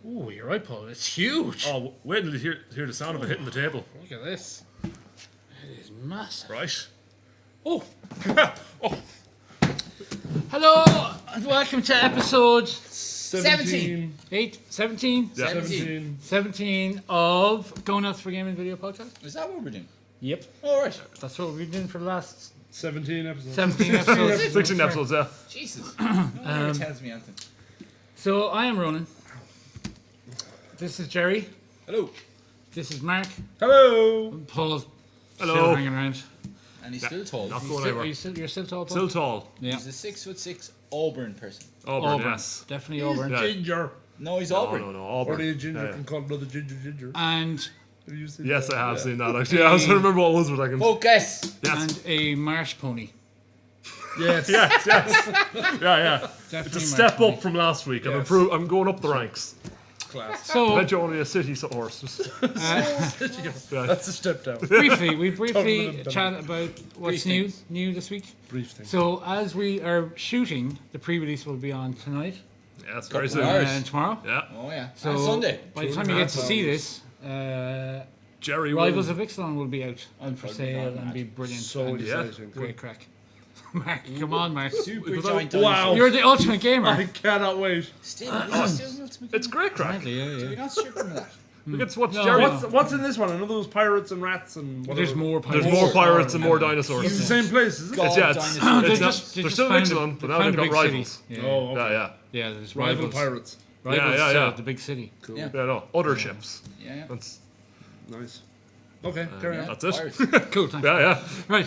Oh, you're right, Paul. It's huge. Oh, wait till you hear the sound of it hitting the table. Look at this. It is massive. Right. Oh, Oh, hello and welcome to episode 17. 17 yeah. 17 of Gonuts for Gaming Video Podcast. Is that what we're doing? Yep. All right. That's what we've been doing for the last 17 episodes. 17 episodes. 16 episodes, yeah. Jesus. No one ever tells me anything. So I am Ronan. This is Jerry. Hello. This is Mark. Hello. Paul's Hello. still hanging around. And he's still tall. Not You going still, anywhere. you're still tall, Paul? Still tall. Yeah. He's a 6'6" Auburn person. Auburn, yes. Definitely Auburn. Yeah. Ginger. No, he's No, Auburn. no, no. Or Auburn. the ginger Yeah. can call another ginger. And Have you seen Yes, that? I have Yeah. seen that actually. I was trying to remember what it was for a second. Focus. Yes. and a marsh pony. Yes. Yes, yes. Yeah. It's Definitely a step marsh up from last week. Yes. I'm going up the ranks. Class. So I bet you're only a city horse. Yeah. That's a step down. we briefly Talking chat about what's Brief things. new this week. Brief thing. So as we are shooting, the pre-release will be on tonight Yeah, it's very Couple soon. hours. and tomorrow. Yeah. Oh, yeah. So And Sunday. by the time you get to see this, Jerry Rivals will. of Ixalan will be out and for probably sale not and be mad. brilliant. So and exciting. great crack. Mark, come on, Mark. Super Without- giant Wow. dinosaur. You're the ultimate I gamer. cannot wait. Still, is it still ultimate? It's great crack. Apparently, yeah, We're yeah. not stripping of that. We get to watch No, Jerry. no. What's in this one? Another those pirates and rats and whatever. There's more. There's pirates. more pirates and more dinosaurs. It's the same place, is it? God, It's, yeah, it's, dinosaurs. They it's not, just- they they're just still found excellent, a- but they now found they've a got big rivals. city. Yeah. Oh, okay. Yeah. Yeah, there's Rival rivals. pirates. Rivals Yeah. to the big city. Cool. Yeah. Yeah, no, other ships. Yeah. That's, Nice. Okay, carry on. Yeah. that's it. Pirates. Cool, thanks. Yeah. Right.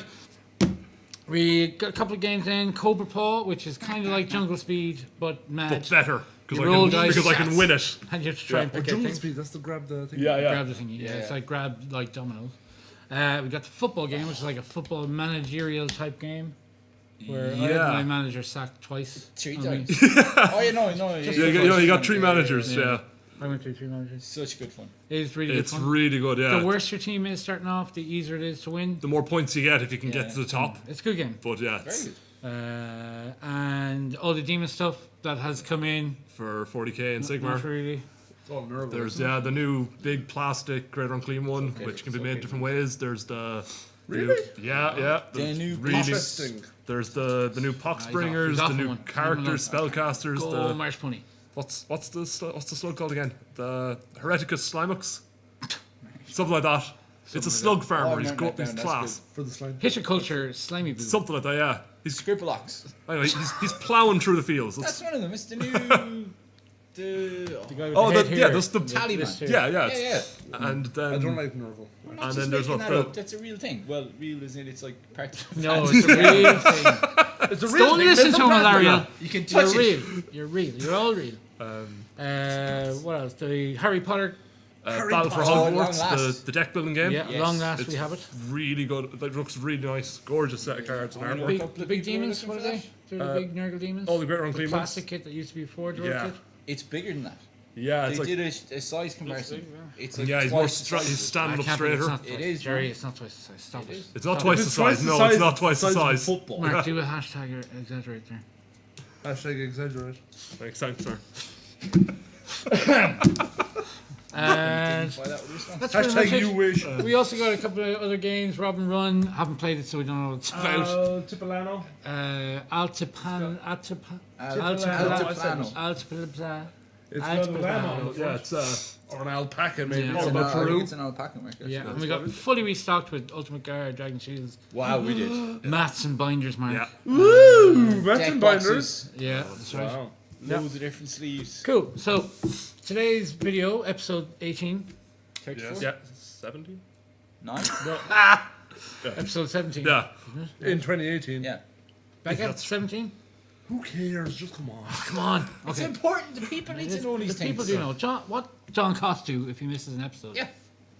We got a couple of games in. Cobra Paw, which is kind of like Jungle Speed, but mad. But better. You roll dice. Because I can win it. And you have to try and Oh, pick a Jungle thing. Speed, that's the grab the thing. Yeah. Grab the thingy. Yeah, it's like grab like dominoes. We got the football game, which is like a football managerial type game. Where I had Yeah. my manager sacked twice. 3 I mean, times. Oh, yeah, no. You got three managers, yeah. I went through 3 managers. Such good fun. It is really It's good fun. really good, yeah. The worse your team is starting off, the easier it is to win. The more points you get if you can get Yeah. to the top. It's a good game. But yeah, Very it's good. And all the demon stuff that has come in. for 40k in Not Sigmar. really. It's all nervous. There's the new big plastic Greater Unclean one, which can be made different ways. There's the Really? yeah. The new really. Interesting. There's the new pox he's bringers, off the new one. characters, spellcasters. Go The Marsh Pony. what's the slug called again? The Hereticus Slimux, something like that. It's a slug farmer. Oh, He's no, got no, his that's class. For the slime. Hitterculture Slimy Boo. Something like that. Yeah. He's Scribbleox. anyway. He's plowing through the fields. That's one of them. It's the new... The guy with Oh, the head yeah, here. that's the Tally This man. here. yeah. Yeah. And then I don't like Nerval. We're not And just then there's making what that the- up. That's a real thing. Well, real is in it's like part of the No, fantasy. it's a real thing. It's a real Don't thing. listen There's to no him, brand Alaria. You can You're touch it. real. You're real. You're all real. What else? The Harry Potter. Battle for Potter. Oh, Hogwarts, Long Last. the deck building game. Yeah, Yes. long last It's we have it. really good. It looks really nice. Gorgeous set of cards and I know. artwork. The big demons, what are they? They're the big Nurgle demons. Oh, the Great The Unclean ones. plastic kit that used to be a Forge Yeah. kit. It's bigger than that. Yeah, They it's like did a size comparison. big, It's like yeah, he's more twice the size. he's standing up I can't believe straighter. It's not It twice. is, Jerry, man. it's not twice the size. Stop It it. is. It's not Stop twice it. the size. No, it's not twice the of size. Football. Mark, do a hashtag or exaggerate there. Hashtag exaggerate. Thanks, sir. And Why that was wrong. that's pretty much Hashtag you it. wish. We also got a couple of other games. Rob and Run. Haven't played it, so we don't know what it's about. Tipolano. Altiplano. Altiplano. Altiplano. It's Altiplano. Lano. Yeah, it's Or an alpaca, maybe. Yeah. It's It's about I Peru. think it's an alpaca marker. Yeah, and we got fully restocked with Ultimate Guard, Dragon Shields, Wow, we did. mats and binders, Mark. yeah. Woo! Bats Deck and binders. boxes. Yeah, that's right. Wow. Loads of different sleeves. Cool. So today's video, episode 18, 34? Yeah. 17. 9? episode 17. Yeah. In 2018. Yeah. Back at 17. Who cares? Just come on. Come on. It's Okay. important. The people need to know The these things. people do know. What John Cost do if he misses an episode? Yeah.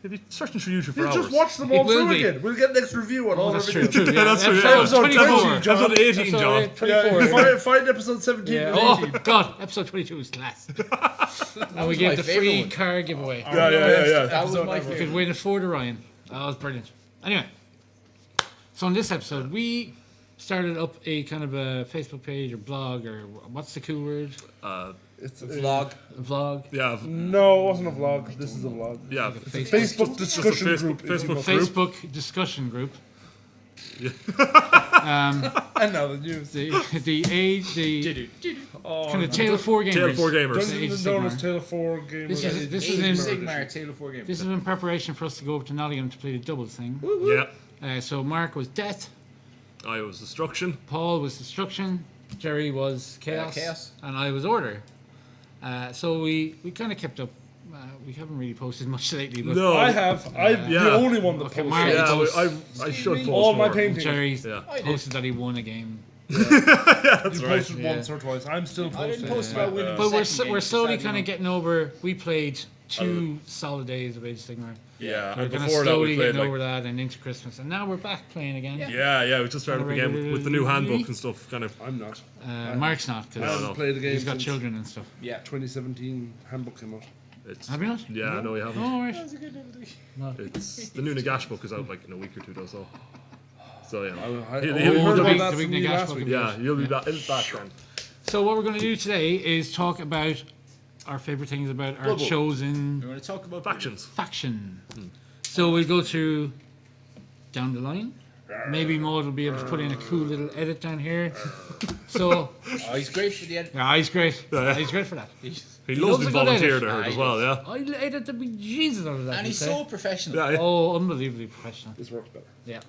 He'll be searching through YouTube for He'll hours. just watch them It all will through be. again. We'll get next review on all That's the true. videos. True. Yeah, that's true. Yeah. Episode 24. Episode 18, John. Episode Yeah, 24. find episode 17 Yeah. and Oh 18. God, episode 22 is class. And we was give my the favourite free one. car giveaway. Yeah. That was Episode my ever. You could favorite. win a Ford Orion. That was brilliant. Anyway, so in this episode, we started up a kind of a Facebook page or blog or what's the cool word? It's Vlog. A vlog. Yeah, No, it wasn't a vlog. This is a vlog. yeah. Facebook discussion group. if you will. Facebook discussion group. And now the news. The age, the Oh, kind of Tale of Four Gamers. Tale of Four Gamers. Age of Dungeons and Donuts Sigmar. Tale of Four Gamers. This is Age of in Sigmar, Tale of Four Gamers. this is in preparation for us to go over to Nottingham to play the doubles thing. Yeah. So Mark was Death, I was Destruction. Paul was Destruction, Jerry was Chaos, Chaos. and I was Order. So we kind of kept up. We haven't really posted much lately, but No. I have. I'm Yeah. the only one that Okay, posted. Mark- Yeah, I should post All my more. paintings. Jerry Yeah. posted that he won a game. That's You right. posted once or twice. I'm still I didn't posting. post about winning. But the second we're game, slowly sadly kind of not. getting over. We played 2 solid days of Age of Sigmar. Yeah, We're and kind of before that slowly we played getting like over that and into Christmas, and now we're back playing again. yeah, we just started up again with the new handbook and stuff. Kind of. I'm not. Mark's not I because haven't played a game he's got since children and stuff. Yeah. 2017 handbook came out. It's, Have you not? yeah, no, we haven't. Oh, right. It's the new Nagash book is out like in a week or two though. So yeah, I He'll- only he'll- heard the about big- that the big from you Nagash last book week. of yeah, you'll be back then. So what we're going to do today is talk about our favorite things about our Blood Bowl. chosen We're going to talk about Factions. faction. So we'll go through down the line. Maybe Maud will be able to put in a cool little edit down here. So, Oh, he's great for the edit. yeah, he's great. Yeah. He's great for that. He loves loves a being good volunteered edit. there Ah, as he well. Yeah. I edited the Jesus out of that. And he's I'd say. so professional. Yeah. Oh, unbelievably professional. This works better. Yeah.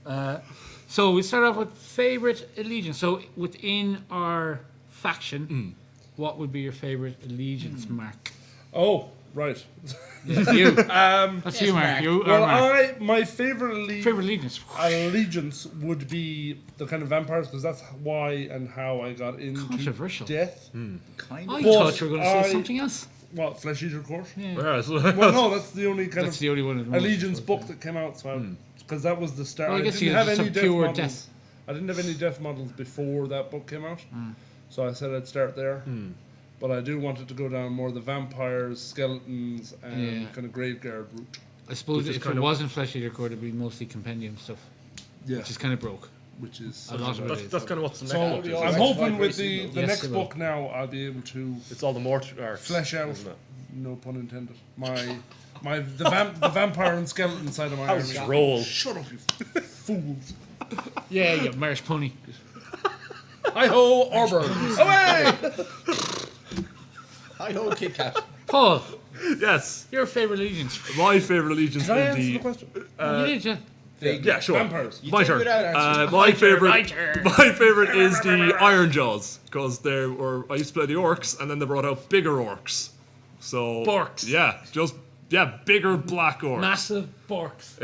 Yeah. So we start off with favorite allegiance. So within our faction, what would be your favorite allegiance, Mark? Oh, right. Yeah, you. That's you, Yes, Mark. Mark. You are Well, Mark. my favorite Favorite allegiance. allegiance would be the kind of vampires because that's why and how I got into Controversial. death. Kind I of. But thought you were going to say I- something else. What, Flesh Eater Court? Yeah. Yeah, so- Well, no, that's the only kind That's of the only one. of them. allegiance book that came out. So because that was the start. Well, I I guess didn't you have just any a death pure models. death. I didn't have any death models before that book came out. So I said I'd start there. But I do want it to go down more the vampires, skeletons, and Yeah. kind of graveyard route. I suppose Which is if kind it of- wasn't Flesh Eater Court, it'd be mostly compendium stuff, Yeah, which is kind of broke. which is A lot of it. that's kind of what's the next So book is. I'm Right. hoping Right. with the Yes, next it will. book now I'll be able to It's all the mortar arts. flesh out, isn't it? no pun intended, the vampire and skeleton side of my army. Just roll. Shut up, you fools! Yeah, yeah, Marsh Pony. Hi ho, Auburn! Away! Hi ho, Kit Kat. Paul, Yes, your favorite allegiance? my favorite allegiance Did I would answer the be. question? You did, yeah. Yeah, sure. Vampires. My did turn. without answering. My favorite. my turn. My favorite is the Iron Jaws because there were. I used to play the orcs, and then they brought out bigger orcs. So Borks. Yeah, bigger black orcs. Massive borks.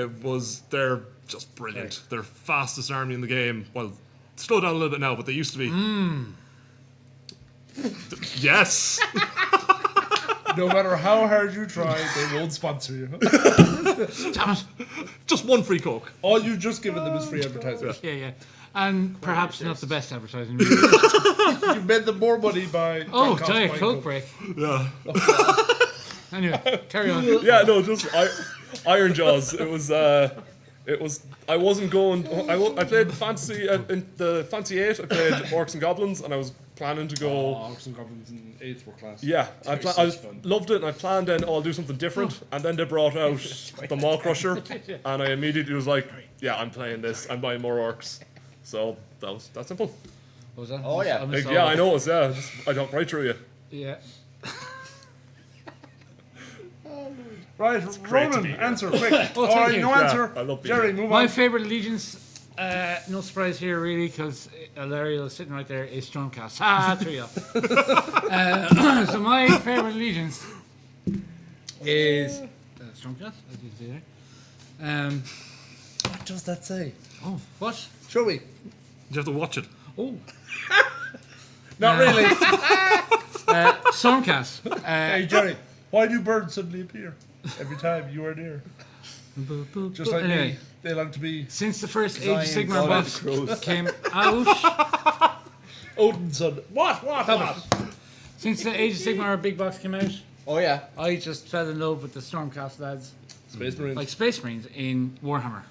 They're just brilliant. They're fastest army in the game. Well, slow down a little bit now, but they used to be. Yes. No matter how hard you try, they won't sponsor you. Damn it. Just one free Coke. All you've just given them is free advertising. Yeah, yeah. And perhaps not the best advertising. You've made them more money by. Oh, cost Diet buying Coke break. Yeah. Anyway, carry on. Yeah, no, just Iron Jaws. It was. I wasn't going. I played fantasy in the Fantasy 8. I played Orcs and Goblins, and I was planning to go. Orcs and Goblins in 8th were class. Yeah, I fun. loved it, and I planned then, I'll do something different. And then they brought out the Maw Crusher, and I immediately was like, yeah, I'm playing this. I'm buying more orcs. So that was that simple. What was that? Oh, yeah. I missed all Yeah, that. I know. It's yeah. I talked right through you. Yeah. Right, great to Ronan, be here. answer quick. Oh, thank you. no Yeah, answer. I love being Jerry, here. move My on. favorite allegiance, no surprise here really, because Alario sitting right there, is Stormcast. Ah, three up. So my favorite allegiance is Stormcast, as you can see there. What does that say? Oh, what? Show me. You have to watch it. Oh, Not really. Stormcast. Hey, Jerry, why do birds suddenly appear every time you are near? Just like Anyway. me, they like to be Since the first Age of Zion Sigmar God box of the Crows. came out, Odin's son. What? since the Age of Sigmar big box came out, Oh, yeah. I just fell in love with the Stormcast lads, Space Marines. like Space Marines in Warhammer.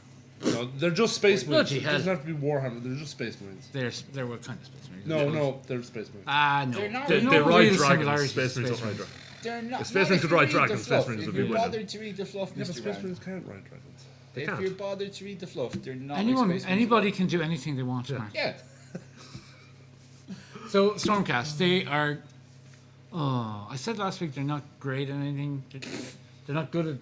No, they're just Space Marines. Bloody It hell. doesn't have to be Warhammer. They're just Space Marines. They're what kind of Space Marines? No, they're Space Marines. Ah, no. They're not They, really- they no ride real dragons. similarities Space to Marines Space don't ride dragons. They're not. If Space not Marines if could you ride read the dragons, Space fluff. Marines If would you're be winning. bothered to read the fluff, Yeah, but Mr. Space Rand, Marines can't ride dragons. if can't. you're bothered to read the fluff, they're not. Anyone, like Space Marines anybody at can do anything they want, Mark. all. Yeah. So Stormcast, they are. Oh, I said last week they're not great at anything. They're not good at.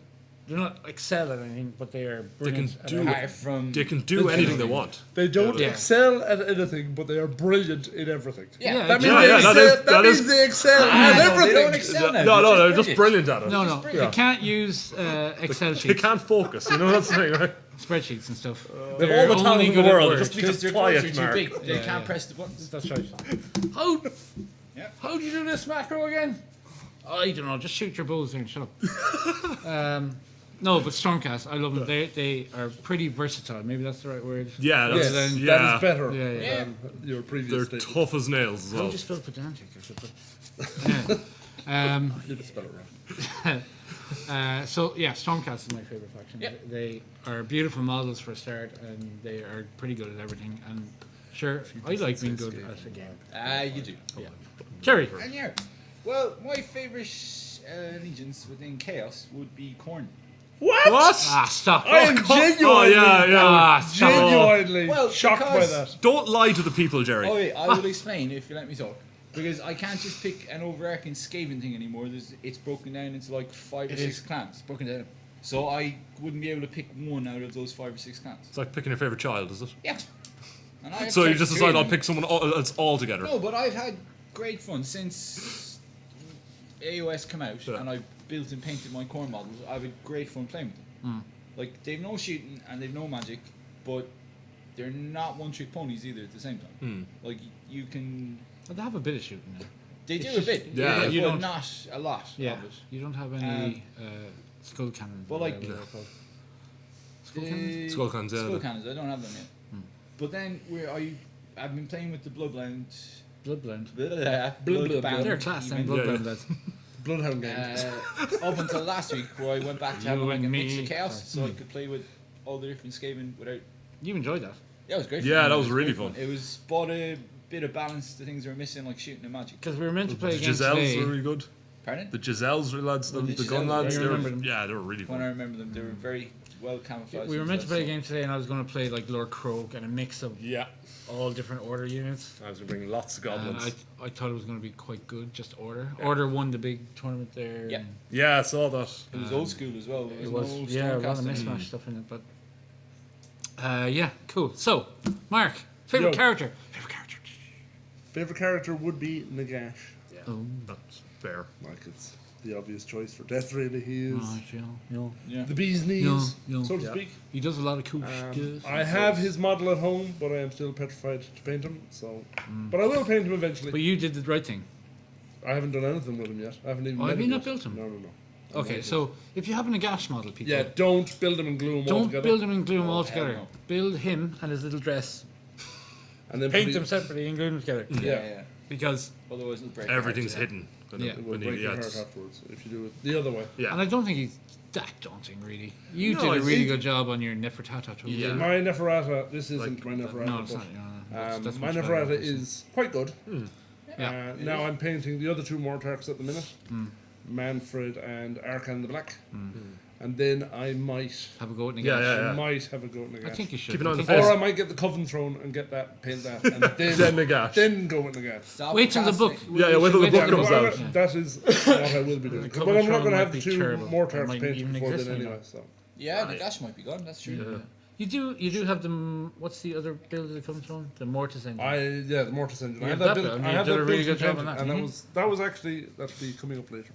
They're not excel at anything, but they are brilliant. at do everything. Apart from They can do anything they want. They don't Yeah. excel at anything, but they are brilliant in everything. Yeah. That means, Yeah, they, yeah, excel, that is- they excel Ah, at no, everything. They don't excel at No, it, they're just brilliant at it. No, no, brilliant. they can't use Excel They sheets, can't focus, you know that's the thing, right? spreadsheets and stuff. They They're have all the talent only in the good at world, they words. just need Because to their apply doors are it, too Mark. big. They Yeah, can't yeah. press the buttons. That's right. Yeah. How do you do this macro again? I don't know. Just shoot your bulls there and shut up. No, but Stormcast, I love them. They are pretty versatile. Maybe that's the right word. Yeah, Yes, that's, that yeah. is better Yeah, yeah. than your previous They're statement. tough as nails as How well. do you spell pedantic? Yeah. You just spell it wrong. So yeah, Stormcast is my favorite faction. Yeah. They are beautiful models for a start, and they are pretty good at everything. And sure, I like being good at a game. You do. Yeah. Jerry, And yeah. Well, my favourite legions within Chaos would be Khorne. What? stop. I am genuinely, Oh, yeah. Stop. genuinely Well, shocked by because- that. Don't lie to the people, Jerry. Oh, wait, I will explain if you let me talk. Because I can't just pick an overarching Skaven thing anymore. It's broken down into like 5 or 6 clans. Broken down. So I wouldn't be able to pick one out of those 5 or 6 clans. It's like picking your favourite child, is it? Yeah. And I have So you tried just to decide do I'll them. pick someone else all together. No, but I've had great fun since AOS came out, Yeah. and I built and painted my core models. I've had great fun playing with them. Like they've no shooting and they've no magic, but they're not one-trick ponies either at the same time. Like you can, Well, they have a bit of shooting now. they It's do just- a bit, yeah, you but don't- not a lot Yeah, of it. you don't have any skull cannons. But or like- whatever they're called. Skull cannons? Skull cannons, yeah. Skull cannons, I don't have them yet. But then I've been playing with the Bloodbound. Bloodbound. Bloodbound. They're class then, even, Bloodbound yeah. lads. Bloodhound game. up until last week, where I went back to You having like and a mix me. of chaos, so I could play with all the different Skaven without. You enjoyed that. Yeah, it was great. Yeah, fun. that It was really great fun. It was brought a bit of balance to things that were missing, like shooting and magic. Because we were meant to play The against Giselles today. were really good. Pardon? The Giselles lads, the the gun Giselles, lads, I they were, remember them. yeah, they were really When I fun. remember them, they were very well camouflaged. We were meant to play a so- game today, and I was going to play like Lord Croak and a mix of Yeah. all different order units. I was going to bring lots of And goblins. I thought it was going to be quite good, just order. Order won the big tournament there. Yeah. and Yeah, I saw that. It was old school as well. It was, yeah, a lot of Stormcast in it. mismatch stuff in it, but yeah, cool. So, Mark, favorite Yo. character? Favorite character? Favorite character would be Nagash. Oh, That's fair. Like it's the obvious choice for death. Really, he is right, yeah. Yeah. the bee's knees, No, so to Yeah. speak. He does a lot of cool stuff. I have his model at home, but I am still petrified to paint him. So, but I will paint him eventually. But you did the right thing. I haven't done anything with him yet. I haven't even. Oh, met have you him not yet. built him? No. Okay, so if you have a Nagash model, people, Yeah, don't build him and glue him all don't together. build him and glue them all hell together. no. Build him and his little dress, and then paint put them it- separately and glue them together. Yeah, Yeah. yeah. Because, Otherwise, it'll break. your Everything's heart, hidden. Yeah. It will break your heart afterwards if you do it the other way. Yeah. and I don't think he's that daunting, really. You No, did I a really think- good job on your Nefertata tool. Yeah. My Neferata, this isn't Like, my Neferata, No, it's but not. No, that's my much better, Neferata obviously. is quite good. Yeah. Now I'm painting the other two Mortarks at the minute, Manfred and Arkan the Black, and then I might, Have a go at Nagash. Yeah, yeah, yeah. might have a go at I Nagash. think you should. Keep an eye on I the think face. Or I might get the Coven Throne and get that, paint that, and Then Nagash. then go with Nagash. Stop Wait till the book. procrastinating. Yeah, yeah, wait till the Wait book till comes the out. book. That is what I will be doing. The But Coven I'm not Throne going to might have be the two terrible. It Mortarks might painted even before exist then anymore. anyway. So Yeah, the gash might be gone. That's true. You do have the what's the other build that comes from? The Mortis engine. the Mortis engine. Yeah, I had that that built. bit, and I you had did that a really built good job and on that. and that was actually that'll be coming up later.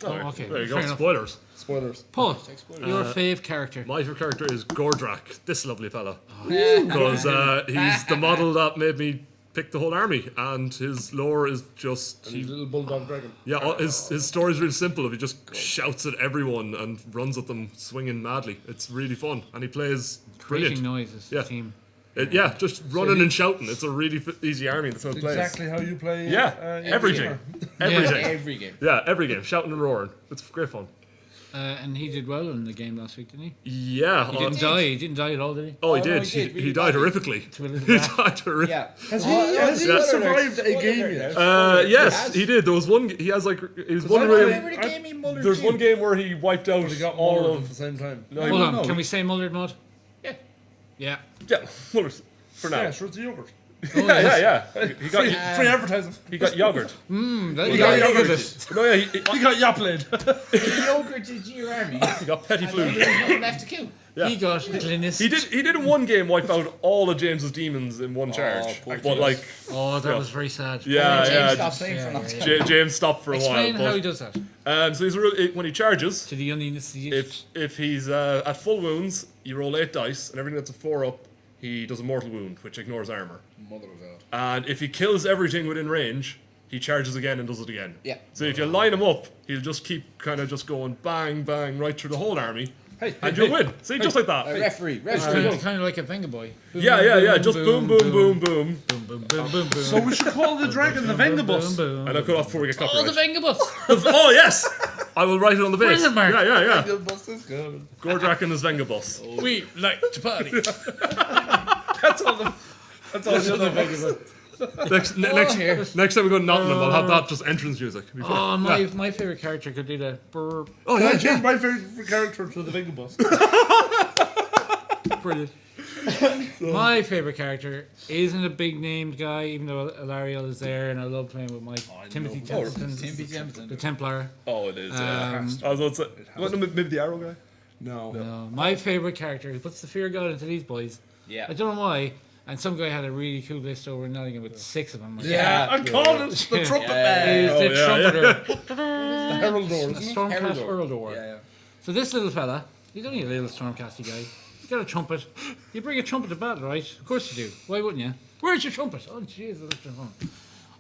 Oh, okay. There you Fair go. enough. Spoilers. Spoilers. Paul, Hashtag spoilers. your fave character. My favorite character is Gordrak, this lovely fella. Yeah. Because he's the model that made me pick the whole army, and his lore is just. And his little bulldog dragon. Yeah, his story is really simple. He just shouts at everyone and runs at them, swinging madly. It's really fun, and he plays Creating brilliant. noise as Yeah. a team. Yeah, just running and shouting. It's a really easy army. That's how it plays. Exactly how you play. Yeah, every game. Every Yeah. game. Every game. Yeah, every game. Shouting and roaring. It's great fun. And he did well in the game last week, didn't he? Yeah. He didn't die. He didn't die at all, did he? Oh, he Oh, no, did. he did, He really died badly. horrifically. To a little He rat. died horrifically. Yeah. Has he survived a game yet? Yes, he did. There was one. He has like. He was one where. Remember the game he mullered There's too? one game where he wiped out But he got all all at of. the same time. No, Hold on. no. Can we say mullered mud? Yeah. Yeah. Yeah, Mullers for now. Yeah, sure, it's a yogurt. Yeah. He got. Free advertising. He got yogurt. That, He you got got yogurt. No, yeah. He got yappled. The yogurt is your army. He got petty And flu. there's nothing left to kill. Yeah. He got Glynis. He did in one game wipe out all of James's demons in one charge. poor But James. like, Oh, that Yeah. was very sad. yeah, James stopped yeah. playing for a long Yeah, time. yeah. James stopped for a Explain while. how he But, does that. so he's really, when he charges, To the uninitiated. if he's at full wounds, you roll 8 dice, and everything that's a 4 up, he does a mortal wound, which ignores armor. Mother of God. And if he kills everything within range, he charges again and does it again. Yeah. So if you line him up, he'll just keep kind of just going bang, bang right through the whole army, Hey, and you'll win. See, just like that. Referee. Kind of like a Venga boy. Yeah. Just boom, boom, boom, boom. Boom, boom, boom, boom, boom. So we should call the dragon the Vengabus. Boom, And I'll cut off before we get Oh, the copyright. Venga bus. Oh, yes! I will write it on the base. Brilliant, Mark. Yeah. Vengabus is good. Gordrak and his Vengabus. We like to party. That's all the. That's all the other Next time we go to Nottingham, I'll have that just entrance music. It'll be fun. Oh, my favourite character could do that. Brr. Oh, Can I yeah, change my favorite character to the Vengabus? Brilliant. My favourite character isn't a big named guy, even though Alariel is there, and I love playing with Mike. Timothy Templeton, Timothy Templeton. the Templar. Oh, it is, yeah. Um, I was about to say, maybe the arrow guy? No, my favourite character who puts the fear of God into these boys. Yeah. I don't know why. And some guy had a really cool list over in Nottingham with 6 of them. Like, Yeah. I called it the trumpet Is man. the yeah, trumpeter. The Herald Door, isn't it? Stormcast Heraldor. Earldor. Yeah. So this little fella, he's only a little Stormcasty guy. He's got a trumpet. You bring a trumpet to battle, right? Of course you do. Why wouldn't you? Where's your trumpet? Oh, jeez, that's your phone.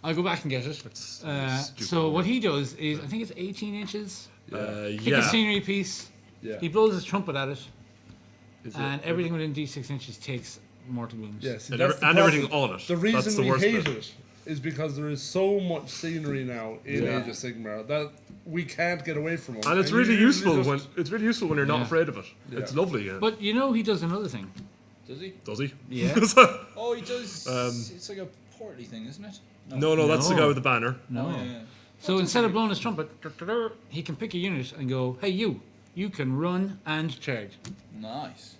I'll go back and get it. So what he does is, I think it's 18 inches. Pick a Yeah. scenery piece. Yeah. He blows his trumpet at it, and everything within D6 inches takes mortal wounds. Yes, And, that's the everything problem. on it. The That's reason the we worst hate bit. it is because there is so much scenery now in Age of Sigmar that we can't get away from it. And it's you really usually useful just- when you're not Yeah. afraid of it. Yeah. It's lovely. Yeah. But you know he does another thing. Does he? Does he? Yeah. Oh, he does. It's like a portly thing, isn't it? No, that's the No. guy with the banner. No. Oh, yeah. So instead of blowing his trumpet, he can pick a unit and go, "Hey, you can run and charge." Nice.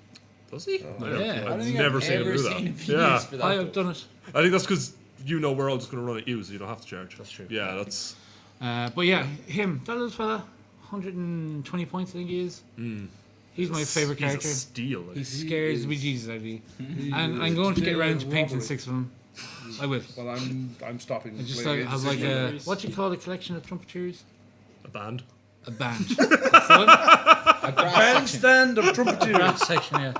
Does he? yeah. I don't I've think never I've seen him ever do seen that. him Yeah. used for that. I have done it. I think that's because you know we're all just going to run at you, so you don't have to charge. That's true. Yeah, that's. But yeah, him, that little fella, 120 points, I think he is. He's my favourite He's character. a steal. He Like. scares the bejesus out of me. And I'm going to get around to painting 6 of them. I will. Well, I'm stopping. I just playing like, Age of have like Sigmar. a, what do you call a collection of trumpeteers? A band. A band. That's the one. A brass section. Bandstand of trumpeteers. Brass section, yeah.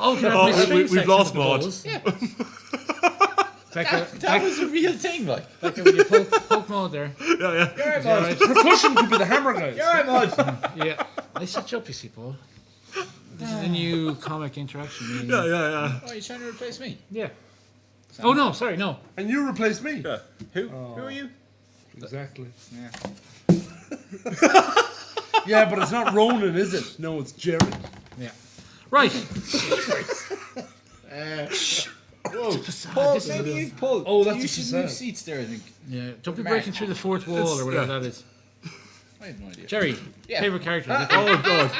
Oh, can I Oh, have my string we've section lost with the Maud. bows? Yeah, Like that was a real thing, like. when you poke Maud there. Yeah. You're Yeah, right. Percussion could be the hammer guys. You're mod. Yeah. I set you up, you see, Paul. This is the new comic interaction. meeting. Yeah. Oh, you're trying to replace me? Yeah. Oh, no, sorry, no. And you replaced me. Yeah. Who? Who are you? Exactly. Yeah. Yeah, but it's not Ronan, is it? No, it's Jerry. Yeah. Right. Whoa. Paul, This is the Paul. Oh, that's you what she should move said. seats there, I think. Yeah. Don't be breaking through the fourth wall or whatever yeah. that is. I have no idea. Jerry, Yeah. favorite character. Oh God.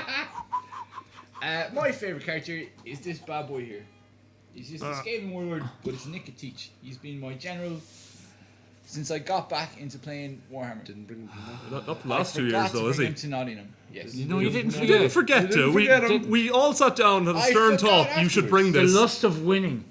My favourite character is this bad boy here. He's just a scathing warlord, but it's Nick Teach. He's been my general since I got back into playing Warhammer. Didn't bring him Not the last I 2 years forgot to though, is bring he? him to Nottingham. Yes. No, you didn't We didn't forget. forget You to. didn't forget him. We all sat down, had a I stern forgot talk. You should bring The this. lust of winning.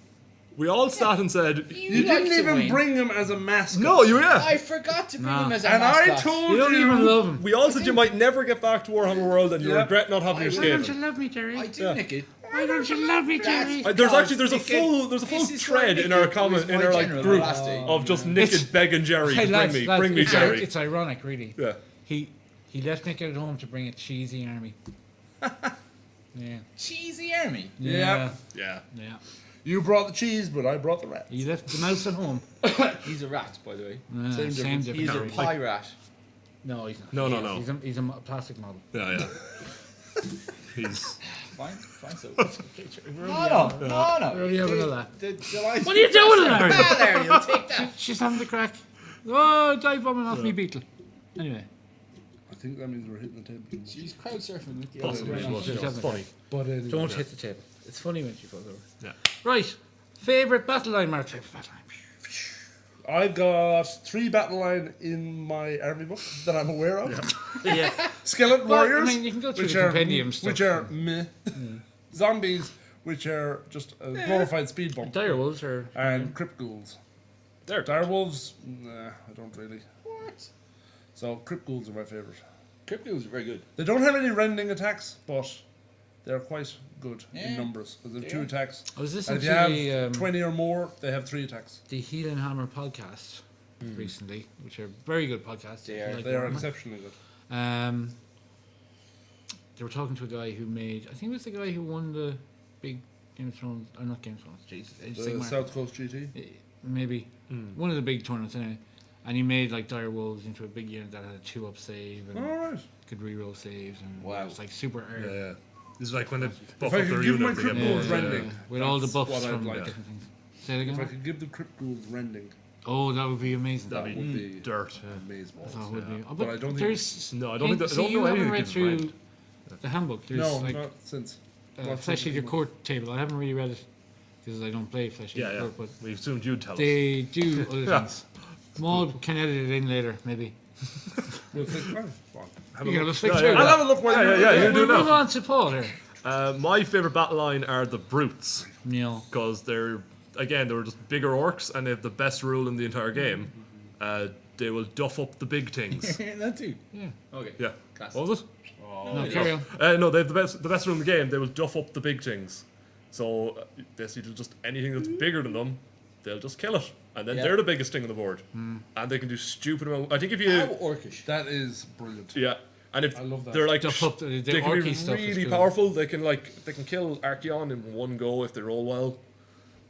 We all sat and said, You like didn't to even win. bring him as a mascot. "No, yeah." I forgot to bring Nah. him as a And I mascot. told You don't even love him. We all said you might never get back to Warhammer World, and you Yeah. regret not having your Why Why don't you skating. love me, Jerry? I do, Yeah. Nick it. Why don't you love me, Jerry? There's actually This a full is thread why in our Nick comment was in my our like general group last day. of just Nick begging Jerry, Hey, lads, bring me it's, Jerry. It's ironic, really. Yeah. He left Nick at home to bring a cheesy army. Yeah. Cheesy army. Yeah. Yeah. Yeah. You brought the cheese, but I brought the rat. He left the mouse at home. He's a rat, by the way. Same difference. He's a difference. pie rat. No, he's not. No. He's a plastic model. Yeah. He's Fine, so. We're No. We're only having a laugh. What What are you doing, Larry? Larry, you'll take that. She's having the crack. Oh, dive bombing off me beetle. Anyway. I think that means we're hitting the table too much. She's crowd surfing with the possibly Yeah, was she's having a funny. But anyway, Don't hit the table. It's funny when she falls over. Yeah. Right. Favourite battle line, Mark. Favourite battle line. I've got 3 battle line in my army book that I'm aware of. Yeah. Skeleton Well, I warriors, mean, you can go through which the are compendium stuff. which are meh. Zombies, which are just a glorified speed bump, Dire wolves are. and crypt ghouls. Dire wolves, nah, I don't really. What? So crypt ghouls are my favorite. Cryptos are very good. They don't have any rending attacks, but they're quite good in Yeah, numbers. Because they have they 2 are. attacks. I was And listening if to you have the 20 or more, they have 3 attacks. Healing Hammer podcast recently, which are very good podcasts. They if you are. like They are Warhammer. exceptionally good. They were talking to a guy who made. I think it was the guy who won the big Game of Thrones. Or not Game of Thrones. Jesus, Age of The Sigmar. South Coast GT. Maybe one of the big tournaments anyway. And he made like Dire Wolves into a big unit that had a 2-up save and Alright. could reroll saves and Wow. it was like super Yeah, early. yeah. This is like when they buff I up could their give my unit, they get crypt more. ghouls rending. With all the That's buffs what I'd from like. different things. Say it If I again. could give the crypt ghouls rending, Oh, that would be amazing. that would be Dirt. Yeah. amazing. That would be. Oh, But I don't think- there's. No, I don't think that, I See, don't you know haven't anything read that through gives the handbook. There's No, like not since. not Flesh since Eater the- Court table. I haven't really read it because I don't play Flesh Eater Yeah, Court, but We assumed you'd tell us. they do other Yeah. things. Maud can edit it in later, maybe. We'll think, well, Have You a can have a look. flick Yeah, through yeah, I'll that. have a look while Yeah, you yeah, you do We'll move now. on to Paul here. My favourite battle line are the brutes. Neil. Because they're, again, they were just bigger orcs and they have the best rule in the entire game. They will duff up the big things. That too. Yeah. Okay. Yeah. Class. What was it? No, carry on. No, they have the best rule in the game. They will duff up the big things. So basically, just anything that's bigger than them, they'll just kill it, and then Yeah. they're the biggest thing on the board, and they can do stupid amount. I think if you, How orcish. That is brilliant. yeah, and if I love that. they're like Duff up the they can orky be stuff is really cool. powerful. They can kill Archeon in one go if they roll well.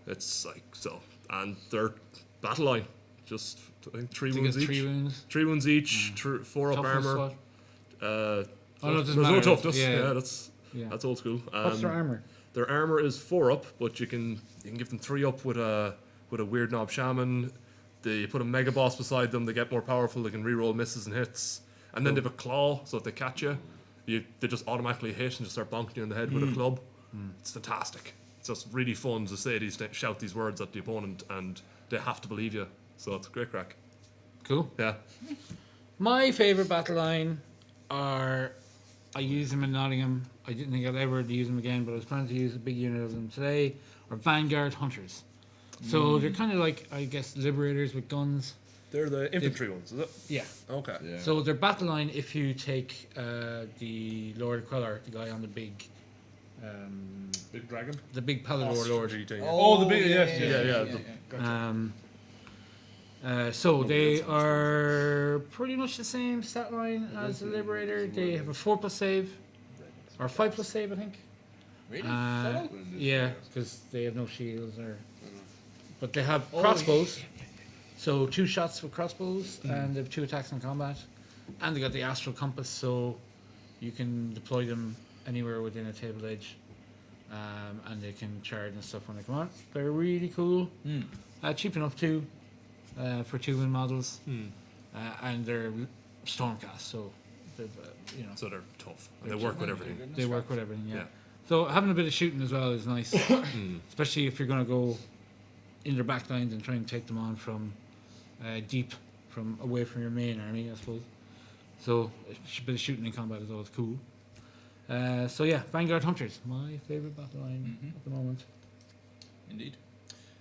It's like so, and their battle line just I think 3 They wounds get each. 3 wounds. 3 wounds each. 4 up Toughness, armor. what? Uh, Oh, no, it doesn't there's no matter. toughness. Yeah. Yeah, that's Yeah. that's old school. What's their armor? Their armor is 4 up, but you can give them 3 up with a weird knob shaman. They put a mega boss beside them. They get more powerful. They can reroll misses and hits, and then they have a claw. So if they catch you, they just automatically hit and just start bonking you in the head with a club. It's fantastic. It's just really fun to say shout these words at the opponent, and they have to believe you. So it's a great crack. Cool. Yeah. My favourite battle line are. I use them in Nottingham. I didn't think I'd ever use them again, but I was planning to use a big unit of them today. Are Vanguard Hunters. So they're kind of like, I guess, liberators with guns. They're the infantry ones, is it? Yeah. Okay. Yeah. So their battle line, if you take the Lord Queller, the guy on the big Big dragon. Palador Lord. Oh, the big- yes, yeah. So they are pretty much the same stat line as the Liberator. They have a 4+ save, or 5+ save, I think. Really? Yeah, because they have no shields, but they have crossbows. So 2 shots with crossbows, and they have 2 attacks in combat, and they got the Astral Compass, so you can deploy them anywhere within a table edge, and they can charge and stuff when they come on. They're really cool, cheap enough too. For 2-win models, and they're Stormcast, so they've, So they're tough. And they work with everything. they work with everything. Yeah. Yeah. So having a bit of shooting as well is nice, especially if you're going to go in their back lines and try and take them on from deep, from away from your main army, I suppose. So a bit of shooting in combat is always cool. So yeah, Vanguard Hunters, my favourite battle line at the moment. Indeed.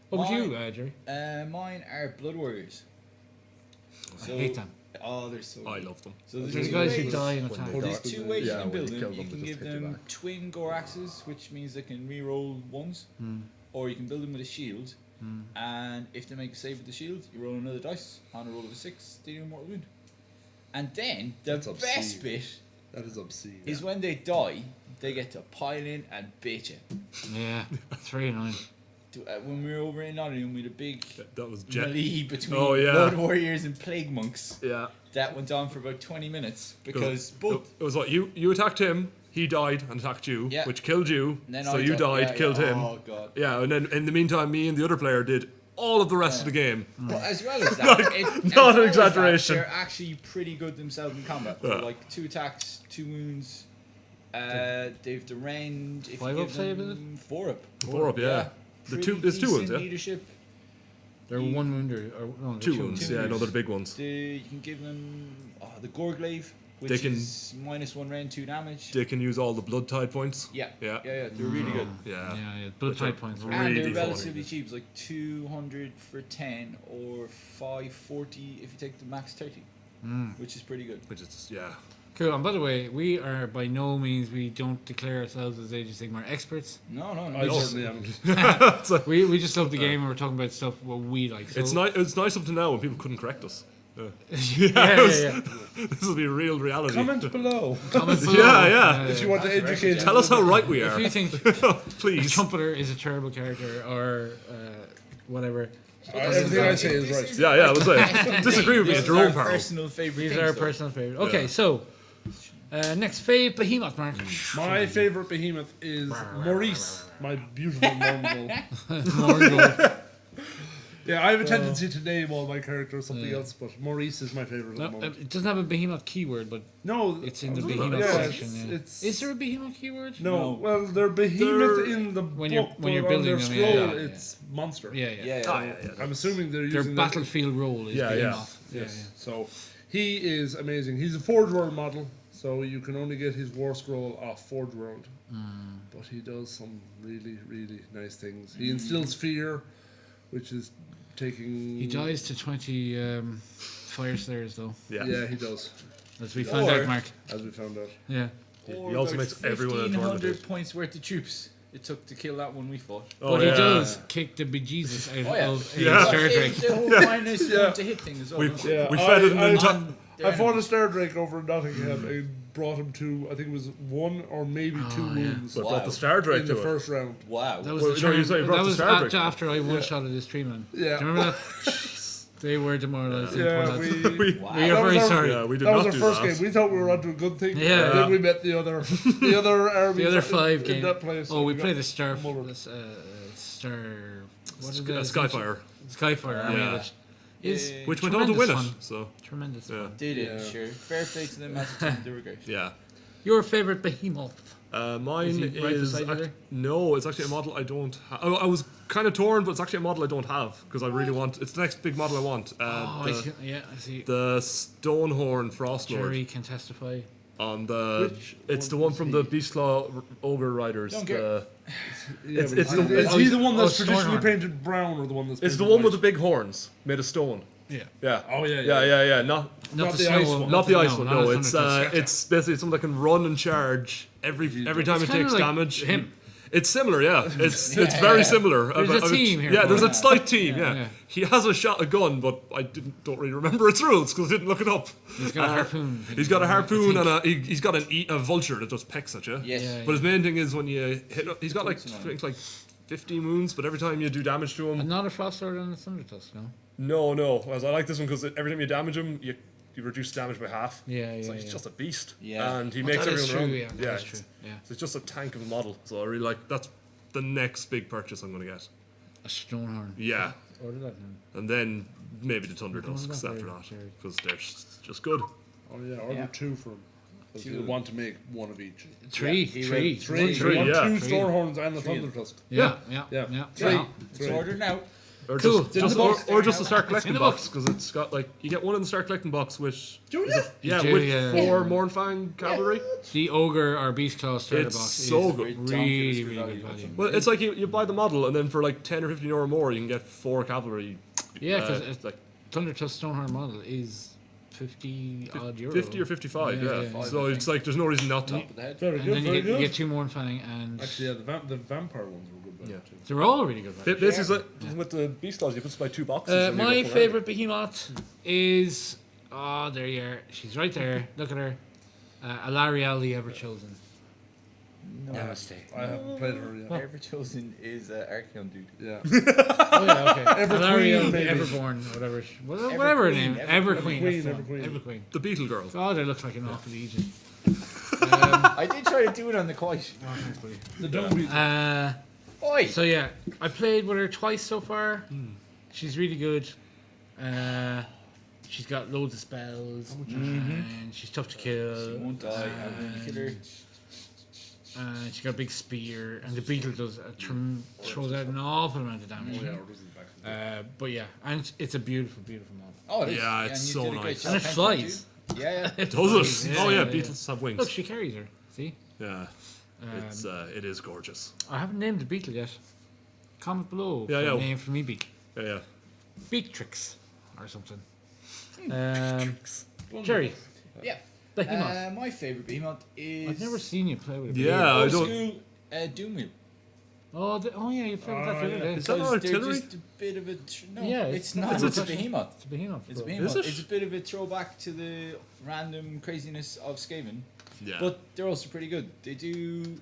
What about you, Mine- Jerry? Mine are Blood Warriors. I hate them. Oh, they're so I good. love them. So There's two guys who ways- die in When attack. they There's die. 2 ways Yeah, you can when build you them. kill You them, can they give just hit you them back. twin gore axes, which means they can reroll ones, or you can build them with a shield. And if they make a save with the shield, you roll another dice. On a roll of a 6, they do mortal wound. And then the That's best obscene. bit That is obscene. is when they die, they get to pile in and bait you. Yeah, it's very annoying. when we were over in Nottingham, we had a big That was Jet. melee between Oh, yeah. Blood Warriors and Plague Monks. Yeah. That went on for about 20 minutes because both. It was what you attacked him, he died and attacked you, Yeah. which killed you. And then So I you died, yeah, killed yeah. him. Oh god. Yeah, and then in the meantime, me and the other player did all of the rest of the game. But as well as that, Like, as not well an as that, exaggeration. they're actually pretty good themselves in combat. They're Yeah. like 2 attacks, 2 wounds. They've the rend. If 5 you up give save, them 4 up. 4 up, yeah. The Pretty two, there's 2 ones, decent yeah. Leadership. They're You- 1 wounder. Or, no, they're 2 two ones, wounders. yeah, no, they're the big ones. You can give them the Gorglaive, which They can- is -1 rend, 2 damage. They can use all the blood tide points. Yeah. Yeah. They're really good. Yeah. Yeah, blood type points. Really And they're funny. relatively cheap. It's like 200 for 10 or 540 if you take the max 30, which is pretty good. Which is just, yeah. Cool. And by the way, we are by no means, we don't declare ourselves as Age of Sigmar experts. No. I certainly am. We just love the game and we're talking about stuff what we like. So, It's nice up to now when people couldn't correct us. Yeah. yeah. This will be real reality. Comment below Comment below. Yeah. if you want to educate. Tell us how right we If are, you think please. Trumpeter is a terrible character or whatever, Everything I say is right. Yeah, I was saying. Disagree with me at your own peril. Personal favorite. these are our personal favorite. Okay, Yeah. so next fave behemoth, Mark. My favourite behemoth is Maurice, my beautiful Mongol. Morgul. Yeah, I have a tendency to name all my characters something else, but Maurice is my favourite No, at the moment. it doesn't have a behemoth keyword, but No, it's in the yeah, behemoth section. Yeah. it's Is there a behemoth keyword? no. Well, they're behemoth They're- in the When book, you're but building on their them, scroll, yeah. it's monster. Yeah. Yeah. I'm assuming they're Their using that- battlefield role is Yeah, yeah. behemoth. Yes. So he is amazing. He's a Forge World model, so you can only get his War Scroll off Forge World. But he does some really, really nice things. He instills fear, which is taking. He dies to 20 fire slayers, though, Yeah. Yeah, he does, as we found Or- out, Mark. as we found out. Yeah. He also makes everyone a 1,500 tournament. points worth of troops it took to kill that one we fought. Oh, But yeah. he does kick the bejesus out Oh, yeah. of Yeah. Star Trek. The whole -1 to hit thing as well. We, don't they? Yeah, we fed it in I- the I fought a Star Drake over in Nottingham and brought him to, I think it was 1 or maybe 2 wounds But Wow. brought the Star Drake in to the it. first round. Wow. That was Well, the no, you term, say you brought that the was Star Trek. after I one-shotted his tree man. Yeah. Do you remember that? They were demoralized. Yeah, We We- Wow. are that was very our- sorry. Yeah, we did That was not our do first that. game. We thought we were onto a good thing. Yeah. And then we met the other armies. The other 5 in games. that place. Oh, we got played the Star. mullered. Star. What is Skyfire. Skyfire. Army, Yeah. which is Yeah. Which went on to win it. tremendous fun. So, Tremendous. yeah. Fun. Did it, Yeah. sure. Fair play to them as a team. They were great. Yeah. Your favorite behemoth? Mine Is he right is beside you there? no, it's actually a model I don't have. I was kind of torn, but it's actually a model I don't have because I really want. It's the next big model I want. Oh, I see. Yeah, I see. the Stonehorn Frostlord Jerry can testify. on the. Which It's the one one is from he? the Beastclaw Ogre Riders. Don't care. Yeah, It's- but it's the- is oh, he the one that's oh, traditionally Stormhorn. painted brown or the one that's It's the painted one with the white? big horns made of stone. Yeah. Yeah. Oh, yeah, Yeah. yeah. Yeah. Not Not the the ice snow one. not the ice one. not No, the it's Thundercrest. it's basically something that can run and charge every time It's it kinda takes like damage. him. It's similar, yeah. It's very similar. There's a team here, Yeah, there's a boy. slight team. Yeah. Yeah. He has a gun, but I don't really remember its rules because I didn't look it up. He's got a harpoon. He's got a I harpoon think. and he's got a vulture that just pecks at you. Yes. Yeah, But his main thing is when you hit, he's got like That's I think like 15 wounds, but every time you do damage to him, And not a frost sword and a thunder tusk, no? no. Whereas I like this one because every time you damage him, you reduce damage by half. Yeah, It's yeah, like he's yeah. just a beast. Yeah. And he Well, makes that is everyone true, around. yeah, that is true. Yeah. It's just a tank of a model. So I really like that's the next big purchase I'm going to get. A Stonehorn. Yeah. Order that then. And then maybe the Thunder Don't Dusks know after very that scary. because they're just good. Oh, yeah, order Yeah. 2 for him. 'Cause Two. you want to make 1 of each. Three. Yeah, he Three. will- Three. Three, You want yeah. 2 Three. Storehorns and the Three. Thunder Tusk. Yeah. Yeah. Three. Three. It's ordered now. Or Cool. just, In just the or, box. or just to start It's in collecting the box because it's got like you get one in the start collecting box which Do is you? yeah You do, with yeah. 4 Mornfang cavalry. The ogre or beast claw starter It's box so is good. really, really good value. Well, it's like you buy the model and then for like 10 or 15 euro more you can get 4 cavalry. Yeah, because it's like Thunder Tusk Stonehorn model is 50 odd euro. 50 or 55. Yeah, Yeah. yeah. So it's like there's no reason not to. Top of the head. Very And good, then very you good. get 2 Mornfang and Actually, yeah, the vampire ones were good value Yeah. too. they're all really good value. This is like with the beast claws you just buy 2 boxes. and you My go for favourite behemoth is there you are. She's right there. Look at her. Alariel the Ever Chosen. Namaste. I haven't played her yet. Ever chosen is Archeon dude. Yeah. Oh yeah, okay. Everqueen, Valerian, maybe. Everborn, whatever her name. Everqueen, Everqueen. Everqueen. The Beetle Girl. God, it looks like an awful Legion. I did try to do it on the quiet. Oh, thanks, buddy. The dung Oi! So yeah, I played with her twice so far. She's really good. She's got loads of spells, and she's tough to kill. She won't die. I'm going to kill her. She's got a big spear, and the beetle does throws out an awful amount of damage. But yeah, and it's a beautiful, beautiful model. Oh, it is. Yeah, it's and you so did a great nice. job. And it Thank flies. you. Yeah, yeah. Does it? Yeah, Oh yeah, yeah, beetles have wings. Look, she carries her. See, Yeah, it is gorgeous. I haven't named the beetle yet. Comment below Yeah, for yeah. a name for me beetle. Yeah. Beatrix or something. Jerry, Yeah. Behemoth. My favourite behemoth is. I've never seen you play with a Yeah, behemoth. I old don't. school Doomwheel. Oh yeah, you played with that the other day. Is that Because not they're artillery? just a bit of a. No, Yeah, it's not. it's It's a a- behemoth. It's a behemoth. It's a bro. behemoth. it? It's a bit of a throwback to the random craziness of Skaven, Yeah. but they're also pretty good. They do.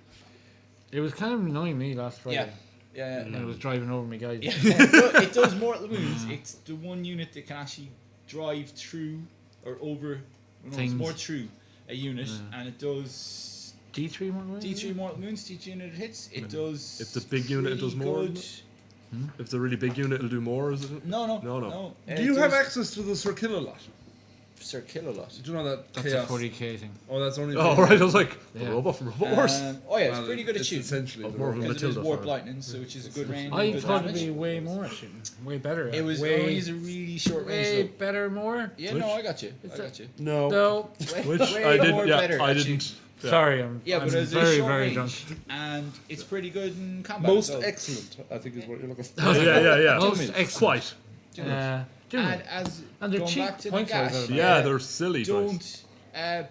It was kind of annoying me last Friday. Yeah. When I was driving over my guys. Yeah, it does mortal wounds. It's the one unit that can actually drive through or over. No, Things. it's more through a unit, and it does D3 one way? D3 mortal wounds. Each unit it hits. It does. If the big unit, it does pretty more, good- isn't If it's a really big unit, it'll do more, is it? No. No. Do you have access to the Circular lot? Sir Kill-A-Lot? Do you know that That's chaos? a 40k thing. Oh, that's only. Oh right, I was like the Yeah. robot from Robot Wars. Oh yeah, it's Well, pretty good at it's shooting. essentially. Of the more of a robot. Because it is Matilda warp fan. lightning, so which is a good range. I and good thought it'd damage. be way more shooting. Way better. It was way, always a really short range. way Though. better more. Yeah, Which? no, I got you. It's I got you. No. No. Which way I didn't. more Yeah, better, I actually. didn't. Yeah. Sorry, I'm, Yeah, I'm but it's very, a short very range, drunk. and it's pretty good in combat. Most so. excellent, I think, is what you're looking for. Yeah. Most minutes. excellent. Quite. And as And they're going cheap back to the points gash, out of it. Yeah, they're silly. don't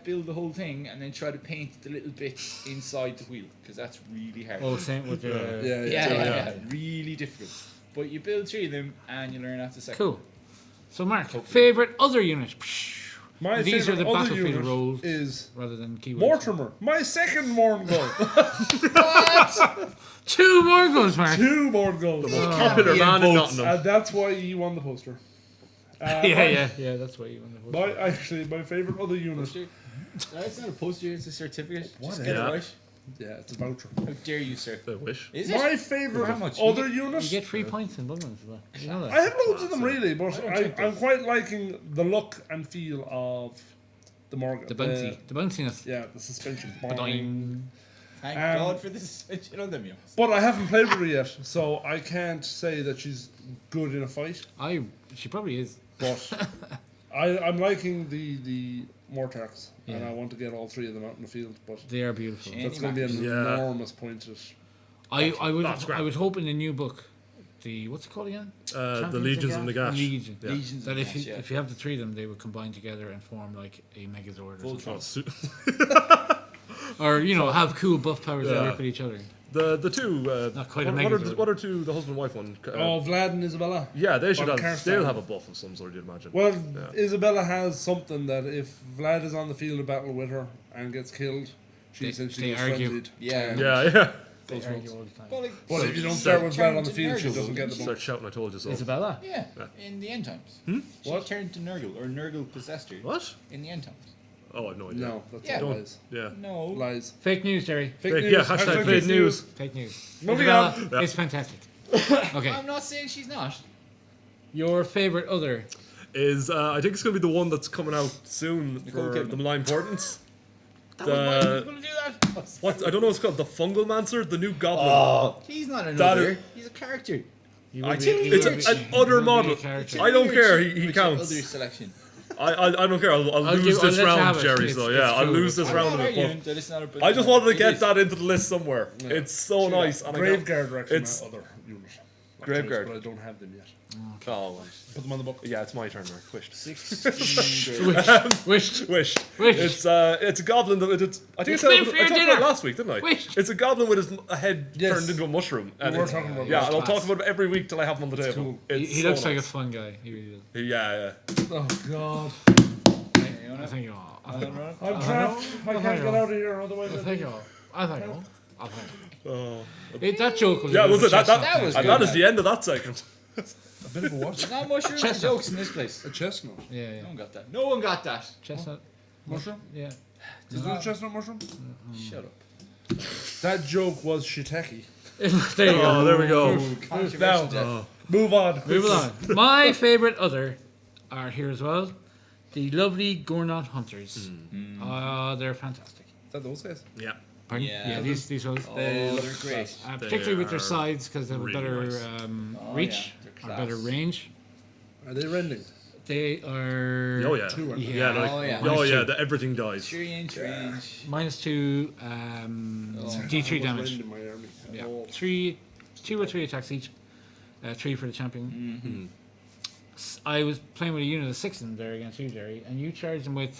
build the whole thing and then try to paint the little bits inside the wheel because that's really hard. Oh, same with the. Yeah, yeah, really difficult. But you build 3 of them and you learn after the second. Cool. So, Mark, favorite other unit? My These are favorite the other battlefield unit rolls is rather than keywords. Mortimer. My second Morgul. 2 more goals, Mark. 2 Morguls. Popular man in Nottingham. And that's why he won the poster. Yeah. That's why you won the vote. My favorite other unit. Poster? It's not a poster, it's a certificate. Just What? get Yeah. it right. Yeah, it's a voucher. How dare you, sir? I wish. Is it? My favorite How much? other You unit. get 3 points in Bugmans as well. You know that? I have loads of them really, but I don't think I'm quite liking the look and feel of the Morgan. The bounciness. Yeah, the suspension. Ba-doing. Thank Um, God for the suspension on them, yo. But I haven't played with her yet, so I can't say that she's good in a fight. She probably is. But I'm liking the Mortarks, and Yeah. I want to get all 3 of them out in the field. But They are beautiful. Shane. that's going to be an Yeah. enormous point. I That's great. would hope in the new book, what's it called again? The Champions Legions of and the Gash. Legion. Yeah. Legions That of if Gash, you, yeah. if you have the 3 of them, they would combine together and form like a Megazord or Full something. Tron. Or have cool buff powers that Yeah. work with each other. The two. Not quite a what are Megazord. what are two? The husband and wife one. Vlad and Isabella. Yeah, they should Von have. Karstein. They'll have a buff of some sort, you'd imagine. Well, Yeah. Isabella has something that if Vlad is on the field of battle with her and gets killed, she They essentially argue. gets frenzied. Yeah. Yeah. They Those argue ones. all the time. But, like, But if you don't So- start with Vlad on turned the to field, she Nurgle, doesn't get the didn't Start shouting, I told you so. Isabella. Yeah, in the end times. She What? turned to Nurgle, or Nurgle possessed her. What? In the end times. Oh, I have no idea. No, that's Yeah. all Don't. lies. Yeah. No. Lies. Fake news, Jerry. Fake Fake- news. yeah, hashtag fake news. Fake news. Moving Isabella on. Yeah. is fantastic. Okay. I'm not saying she's not. Your favorite other? Is I think it's going to be the one that's coming out soon Nicole for Kidman. the Malign Portents. Why are you The going to do that? what? I don't know what it's called. The Fungal Mancer, the new goblin. Oh, he's not another. is- He's a character. You I would think you it's would an you other would be a model. character. I don't Which- care, he which counts. Other selection. I don't care. I'll I'll lose let this you have round, it. Jerry. It's- So it's yeah, I'll cool. lose this I'm round not of it. arguing that it's not a I just wanted to it get is. that into the list somewhere. It's so True nice. And I got, Graveguard are actually it's- my other unit. Graveguard. But I don't have them yet. oh, Put them on the book. yeah, it's my turn, Mark. Wished. 16 Wished. Wish. Wish. It's a goblin that it's. I think It's I made said for I your talked dinner. about it last week, didn't I? Wish. It's a goblin with his head Yes. turned into a mushroom. And were it's- talking about yeah, that and I'll last. talk about it every week till I have him on the table. cool. It's He so looks like a nice. fun guy. He really does. Yeah. Oh God. I think. Oh, I think. I'm trapped. I can't get out of here. Otherwise, I think. Oh, I think. Oh. That joke was. Yeah, a bit was of a it? That, chestnut. That was and good, that is man. the end of that segment. A bit of a what? Not mushroom jokes in this place. A chestnut. Yeah, No one got that. No one got that. chestnut. Mushroom? Yeah. Is there a chestnut mushroom? Shut up. That joke was shiteki. There you go. Oh, there we go. Controversial, Jeff. Move on. Moving on. My favourite other are here as well. The lovely Gornot Hunters. They're fantastic. Is that those guys? Yeah. Pardon? Yeah. These ones. Oh, they're great. Particularly with their They're sides because they have really a better nice. reach yeah, they're or better class. range. Are they rending? They are Oh, yeah. Two, aren't they? Yeah, like, Oh, yeah. oh, yeah, everything dies. 3-inch range. -2 D3 I was damage. rending my army. Yeah, Oh. 2 or 3 attacks each. 3 for the champion. I was playing with a unit of 6 in there against you, Jerry, and you charged them with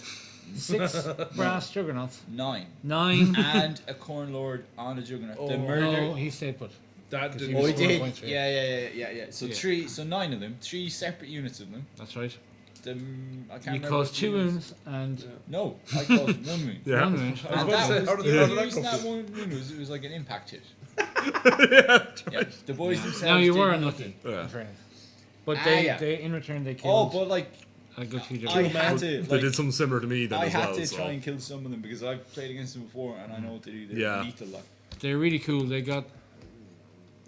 6 brass juggernauts, 9. 9. And a corn lord on a juggernaut. The Oh. murder. No, he stayed put. That he didn't Oh, he was scoring did. points for you. Yeah. So Yeah. so 9 of them, 3 separate units of them. That's right. I can't You remember caused what 2 units. wounds and No, I caused 1 wound. Yeah. 1 wound. I was And about to that say, was, how did the that only go? reason that 1 wound was it was like an impact hit. Yeah. The boys themselves. Now you were did unlucky. nothing. Yeah. In fairness. But Ah, they, yeah. they in return they Oh, killed but like a good few I juggernauts. had to, They like, did something similar to me then I as had well. to so. try and kill some of them because I've played against them before and I know what to do. They're Yeah. lethal. Like. They're really cool. They got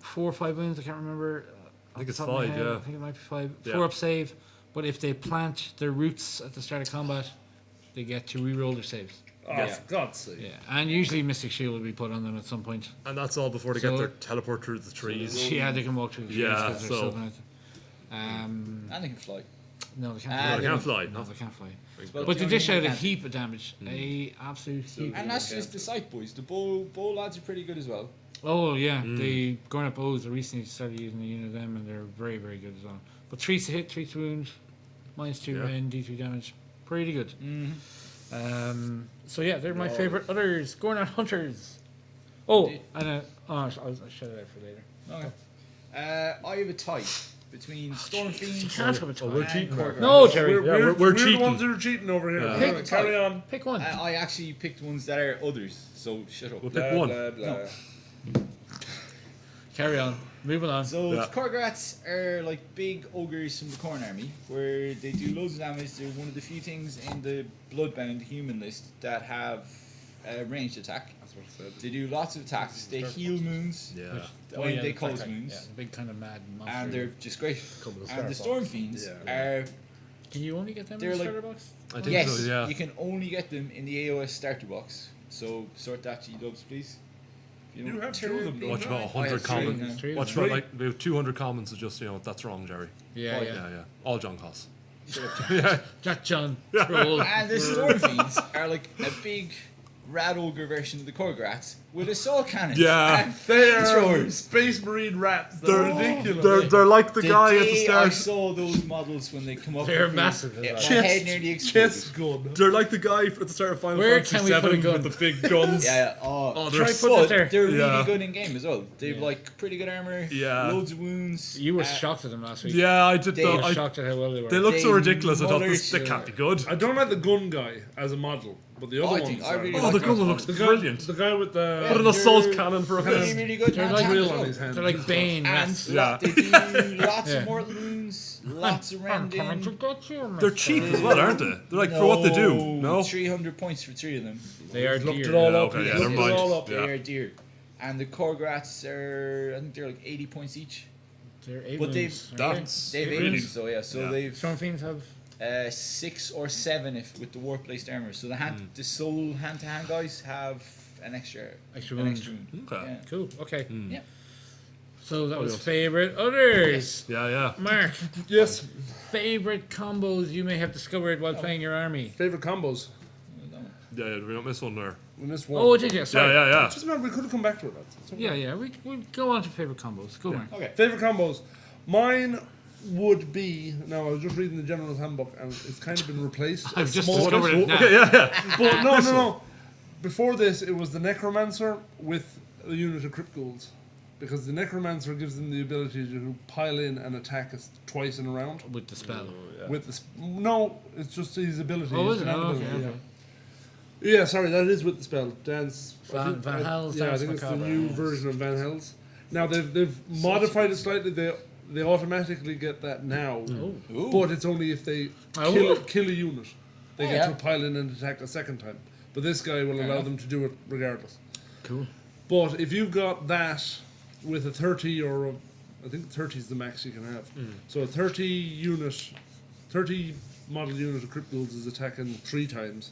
4 or 5 wounds. I can't remember. I think it's off the top of my 5, head. yeah. I think it might be 5. Yeah. 4 up save. But if they plant their roots at the start of combat, they get to re-roll their saves. Oh, Yeah. for God's sake. Yeah, and usually Mystic Shield will be put on them at some point. And that's all before they So- get their teleport through the trees. Yeah, they can walk through the trees Yeah, 'cause they're so- connected. And they can fly. No, they can't Ah, fly. They they can't fly. No, No. they can't fly. Well, But the they only dish one out a can. heap of damage. A absolute heap. And that's just the sight boys. The bow lads are pretty good as well. Oh yeah, the Gornut Bows. I recently started using a unit of them, and they're very, very good as well. But 3 to hit, 3 to wound, -2 Yeah. rend, D3 damage, pretty good. So yeah, they're my favorite others. Gornut Hunters. Oh, Indeed. and I'll shut it out for later. Okay. I have a tie between Storm Fiends Can't have a tie. we're and cheating. Korg No, Riders. Jerry. we're the cheating. ones that are cheating over here. Yeah. Anyway, Pick a carry type. on. Pick one. I actually picked ones that are others, so shut up. We'll pick Blah, one. blah, blah. No. Carry on. Moving on. So Yeah. the Korgrats are like big ogres from the Corn Army, where they do loads of damage. They're one of the few things in the Bloodbound human list that have a ranged attack. That's what I said. They do lots of attacks. They heal moons Yeah. when they the cause Korg, wounds, Yeah, the big kind of mad monster. and they're just great. Come with a And the star Storm box. Fiends Yeah. are Can you only get them They're in the like- starter box? I think yes, so, yeah. you can only get them in the AOS starter box. So sort that, G-dubs, please. If You don't have 2 of them, terribly- don't Watch about I 100 have 3 common. now. Three of Watch them. about like we have 200 comments. Is just that's wrong, Jerry. Yeah, yeah. Yeah. All John costs. Shut up, John. Jack John. Troll. And the Storm Fiends are like a big Rad Ogre version of the Korgrats with assault cannons. Yeah. And They are flamethrowers. Space Marine rats. They're ridiculous. They're like the The guy at the day I start. saw those models when they come up, They're with massive, Me, as my well. head nearly exploded. Chest gun. They're like the guy at the start of Final Where Fantasy can we put a 7 gun? with the big guns. Yeah. Oh, Try they're put so, that But there. they're really Yeah. good in game as well. They've Yeah. like pretty good armor. Yeah. Loads of wounds. You were uh, shocked at them last week. Yeah, I did. They You were were shocked at how well they were. They look so They ridiculous. I thought this mullered- can't be good. I don't like the gun guy as a model, but the other I ones think I are. really Oh, like the those gun ones. looks the guy, brilliant. The guy with the. Put an Yeah, assault they're cannon for a Really, head. really good. They're in like attack Grill as on well. his hand. They're like Jesus Bane And rats. Yeah. they do lots Yeah. of mortal wounds, lots of rending. They're cheap as well, aren't they? They're like for what they do. No. 300 points for 3 of them. They are Looked dear. it all Yeah, up. okay, He yeah, looked never it mind. all up. They Yeah. are dear. And the Korgrats are, I think they're like 80 points each. They're 8 But they've- wounds, aren't That's They've really. 80, so yeah. So Yeah. they? they've Storm Fiends have 6 or 7 if with the warp-laced armor. So the soul hand-to-hand guys have an extra extra an wounds. extra wound. Okay. Yeah. Cool. Okay. Yeah. So that was else? favorite others. Yeah. Mark, Yes. favorite combos you may have discovered while playing your army. Favorite combos. Yeah, we don't miss one there. We missed one. Oh, did you? Sorry. Yeah. Just remember, we could have come back to it. Lads. It's okay. Yeah. We'll go on to favorite combos. Go, Mark. Okay. Favorite combos. Mine would be. Now I was just reading the General's Handbook, and it's kind of been replaced. I've just Small- discovered it now. Okay, yeah. But no. Before this, it was the Necromancer with a unit of Crypt Ghouls. Because the Necromancer gives them the ability to pile in and attack us twice in a round. With the spell. With the no, it's just his ability. Oh, his is it? command Oh, okay, ability, okay. Yeah, sorry, that is with the spell. Dan's Van Hel's Yeah, I Dance think it's the Macabre. new version of Van Hel's. Now they've modified it slightly. They automatically get that now, Ooh. but it's only if they Oh. kill a unit. They get Yeah. to pile in and attack a second time. But this guy will allow enough. them to do it regardless. Cool. But if you've got that with a 30 or I think 30 is the max you can have. So a 30 model unit of Cryptals is attacking 3 times.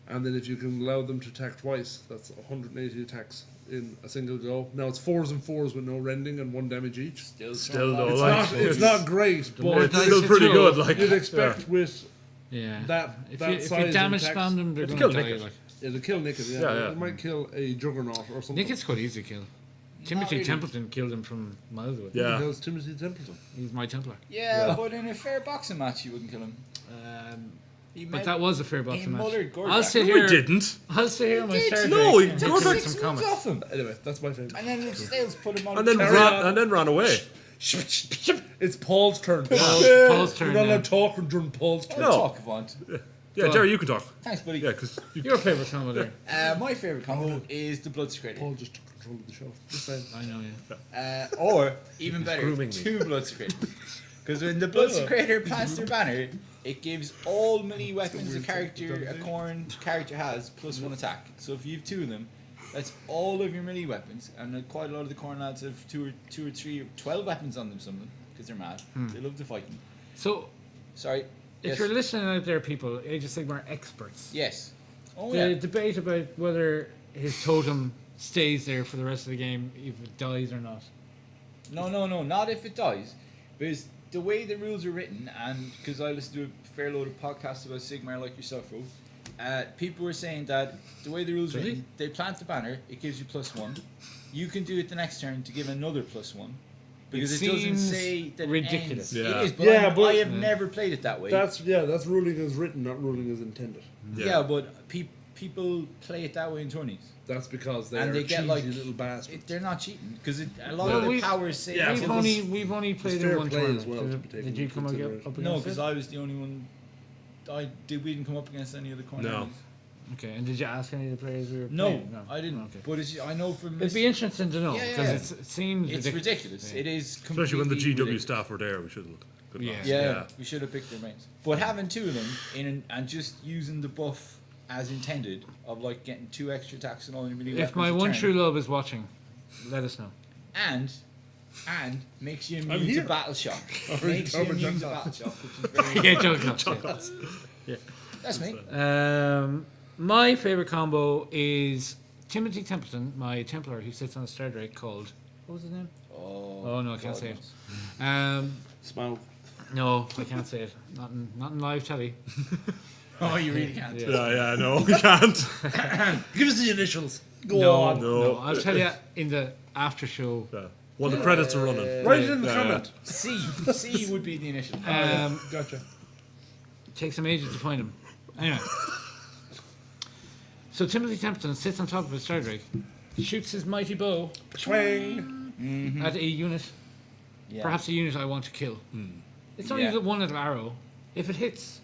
And then if you can allow them to attack twice, that's 180 attacks in a single go. Now it's 4s and 4s with no rending and 1 damage each. Still though, It's like, it's not great, more but dice still you pretty throw, good. Like, you'd expect with Yeah. that If that you size damage of attacks, spam them, they're It'd going to kill die. Nickit. Like. it'll kill Nickit. Yeah, Yeah, yeah. It might kill a Juggernaut or something. Nicket's quite easy to kill. Timothy really. Templeton killed him from miles away. Who the Yeah. hell's Timothy Templeton? He's my Templar. Yeah, but in a fair boxing match, you wouldn't kill him. He But made- that was a fair he boxing match. mullered Gordon. I'll sit No, here. he didn't. I'll sit here on my He did. Saturday. No, he- and Took Gordon- make six some moves comments. off him. Anyway, that's my favorite. And then the Stales put him on And then the ran away. It's Paul's turn. Paul's turn You're not now. allowed to talk during Paul's turn. No. talk if you want. Yeah, Jerry, you can talk. Thanks, buddy. Yeah, because Your favourite combo there? My favourite combo is the Blood Secretor. Paul just took control of the show. Just saying. I know, yeah. Or, even better, grooming me. 2 Blood Secretors. Because when the Blood Secretor plants their banner, it gives all melee weapons a Khorne character has plus 1 attack. So if you have 2 of them, that's all of your melee weapons. And quite a lot of the Khorne lads have 2 or 3 or 12 weapons on them, some of them, because they're mad. They love to fight them. So, Sorry. if Yes. you're listening out there, people, Age of Sigmar experts, Yes. Oh, the yeah. debate about whether his totem stays there for the rest of the game, if it dies or not. No, not if it dies. Because the way the rules are written, and because I listen to a fair load of podcasts about Sigmar like yourself, Ro, people were saying that the way the rules are Really? written, they plant the banner, it gives you +1. You can do it the next turn to give another +1. Because it doesn't seems say that ridiculous. it ends. Yeah. It is, but, Yeah, I but- have never played it that way. That's ruling as written, not ruling as intended. yeah, but people play it that way in tourneys. That's because they're And they get cheesy like little bastards. they're not cheating because a lot Well, of the we- powers say Yeah, until but this- We've only played fair in one play as tournament. well to Did- be taken Did you into come up consideration. against No, it? because I was the only one. We didn't come up against any of the corners. No. Okay, and did you ask any of the players we were No, playing? I didn't. Okay. But I know from It'd be interesting to know Yeah, because yeah. it seems it's ridiculous. Yeah. It is especially when the completely GW ridiculous. staff were there, we should have. Good Yeah. lads. Yeah, we should have picked their mates. But having 2 of them and just using the buff as intended of like getting 2 extra attacks and all your melee If weapons my a one turn, true love is watching, let us know. and makes you I'm immune to here. battle shock. Already Makes you covered immune to that. battle shock, which is very Yeah, Joe Cox, That's me. yeah. My favorite combo is Timothy Templeton, my Templar, who sits on a star drake called what was his name? Oh no, I can't God say knows. it. Smoke. No, I can't say it. Not in live telly. Oh, you really can't. Yeah. Yeah, no, we can't. Give us the initials. Go No, on. No. no, I'll tell you in the after show. Yeah. Well, the credits are running. Write it in the Yeah. comment. C would be the initial. Gotcha. Takes some ages to find him. Anyway. So Timothy Templeton sits on top of a star drake, shoots his mighty bow Twang. at a unit, Yeah. perhaps a unit I want to kill. It's only Yeah. the one little arrow. If it hits,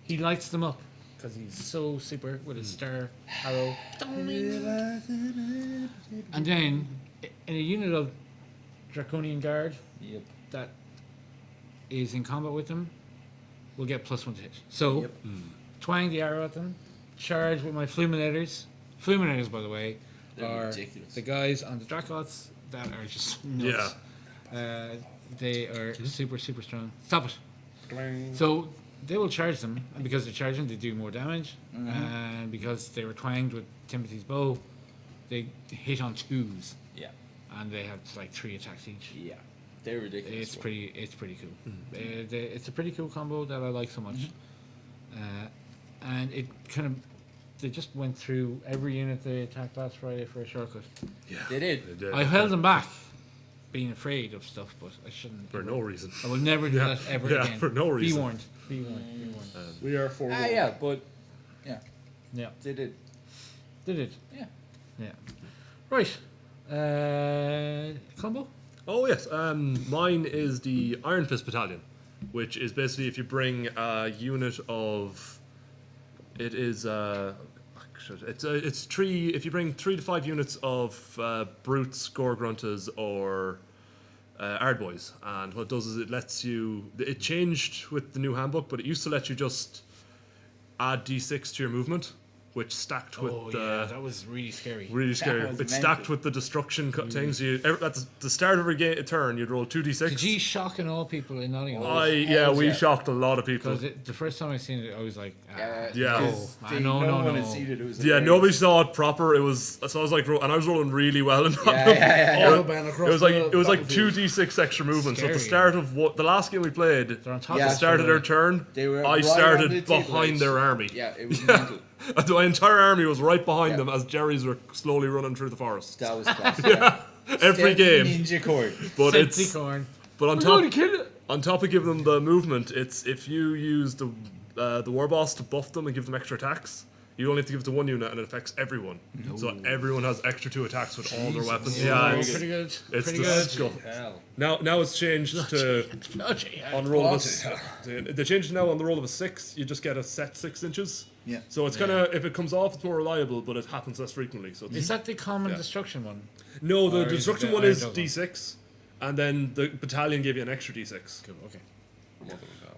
he lights them up because he's so super with his star arrow. And then, in a unit of Draconian Guard Yep. that is in combat with them, we'll get +1 to hit. So, Yep. twang the arrow at them, charge with my Fluminators. Fluminators, by the way, They're are ridiculous. the guys on the Dracots that are just nuts. They are super, super strong. Stop it. Twang. So they will charge them, and because they're charging, they do more damage. And because they were twanged with Timothy's bow, they hit on 2s, Yeah. and they have like 3 attacks each. Yeah. They're ridiculous. It's pretty cool. It's a pretty cool combo that I like so much. And it kind of, they just went through every unit they attacked last Friday for a shortcut. Yeah. They did. did. I held them back, being afraid of stuff, but I shouldn't. For no reason. I will never do Yeah. that ever Yeah, again. for no reason. Be warned. Be warned. Be warned. We are for Yeah, but yeah, Yeah. they did. Did it? Yeah. Yeah. Right. Combo? Oh yes, mine is the Iron Fist Battalion, which is basically if you bring a unit of It is. It's 3. If you bring 3 to 5 units of brutes, gore gruntas, or Ardboys, and what it does is it lets you. It changed with the new handbook, but it used to let you just add d6 to your movement, which stacked with that was really scary. really scary. was It's mental. stacked with the destruction things. You at the start of every turn, you'd roll 2d6. Did you shocking all people in Nottingham? We yeah. shocked a lot of people. Because the first time I seen it, I was like, Yeah. no, no one no. had seen it. It was Yeah, hilarious. nobody saw it proper. It was so I was like, and I was rolling really well. In Autobahn across It was like battlefield. 2d6 extra movement. So at the Scary. start of the last game we played, They're on top Yeah. at the of start of their turn, They were I right on the started table behind edge. their army. Yeah, it was mental. My entire army was right behind Yeah. them as Jerry's were slowly running through the forest. That was class. Yeah. Every Step game. Ninja cord. But Fancy it's corn. but on We're top going to kill it. on top of giving them the movement, it's if you use the war boss to buff them and give them extra attacks, you only have to give it to one unit and it affects everyone. So everyone has extra 2 attacks with all their weapons. Yeah, Oh, it's pretty good. it's pretty the good. skull. Hell. Now it's changed to Bloody hell. on the roll of Bloody they changed it now on the roll of a 6. You just get a set 6 inches. Yeah. So it's kind of if it comes off, it's more reliable, but it happens less frequently. So it's, Is that the common Yeah. destruction one? no, the or is it destruction the one is Iron Dog one? d6, and then the battalion gave you an extra d6. Cool, okay.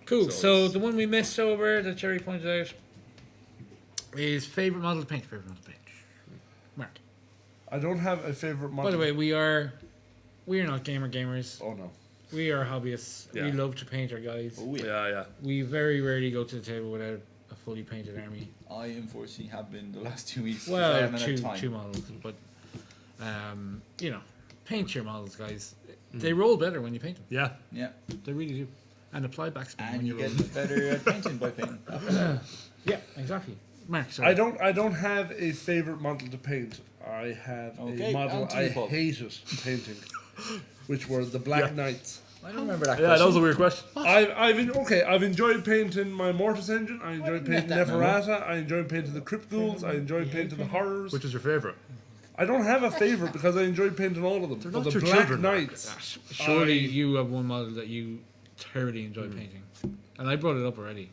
Cool. So it's- the one we missed over that Jerry pointed out is favourite model to paint. Favourite model to paint. Mark. I don't have a favorite model. By the way, we are not gamers. Oh no. We are hobbyists. We Yeah. love to paint our guys. Oh, yeah. Yeah. We very rarely go to the table without a fully painted army. I unfortunately have been the last 2 weeks. 'cause I Well, haven't had time. two models, but paint your models, guys. They roll better when you paint them. Yeah. Yeah. They really do. And apply backspin And when you you roll. get better at painting by painting. Yeah, exactly. Mark, sorry. I don't have a favorite model to paint. I have Okay, a model on to I you, Paul. hated painting, which were the Black Yeah. Knights. I don't remember that Yeah, that was a weird question. I've enjoyed painting my Mortis engine. I enjoyed didn't painting get that Neferata. I enjoyed painting the Crypt Ghouls. I enjoyed painting the horrors. Which is your favorite? I don't have a favorite because I enjoyed painting all of them. They're But not the your Black children, Mark. Knights. Surely I- you have one model that you thoroughly enjoy painting. And I brought it up already.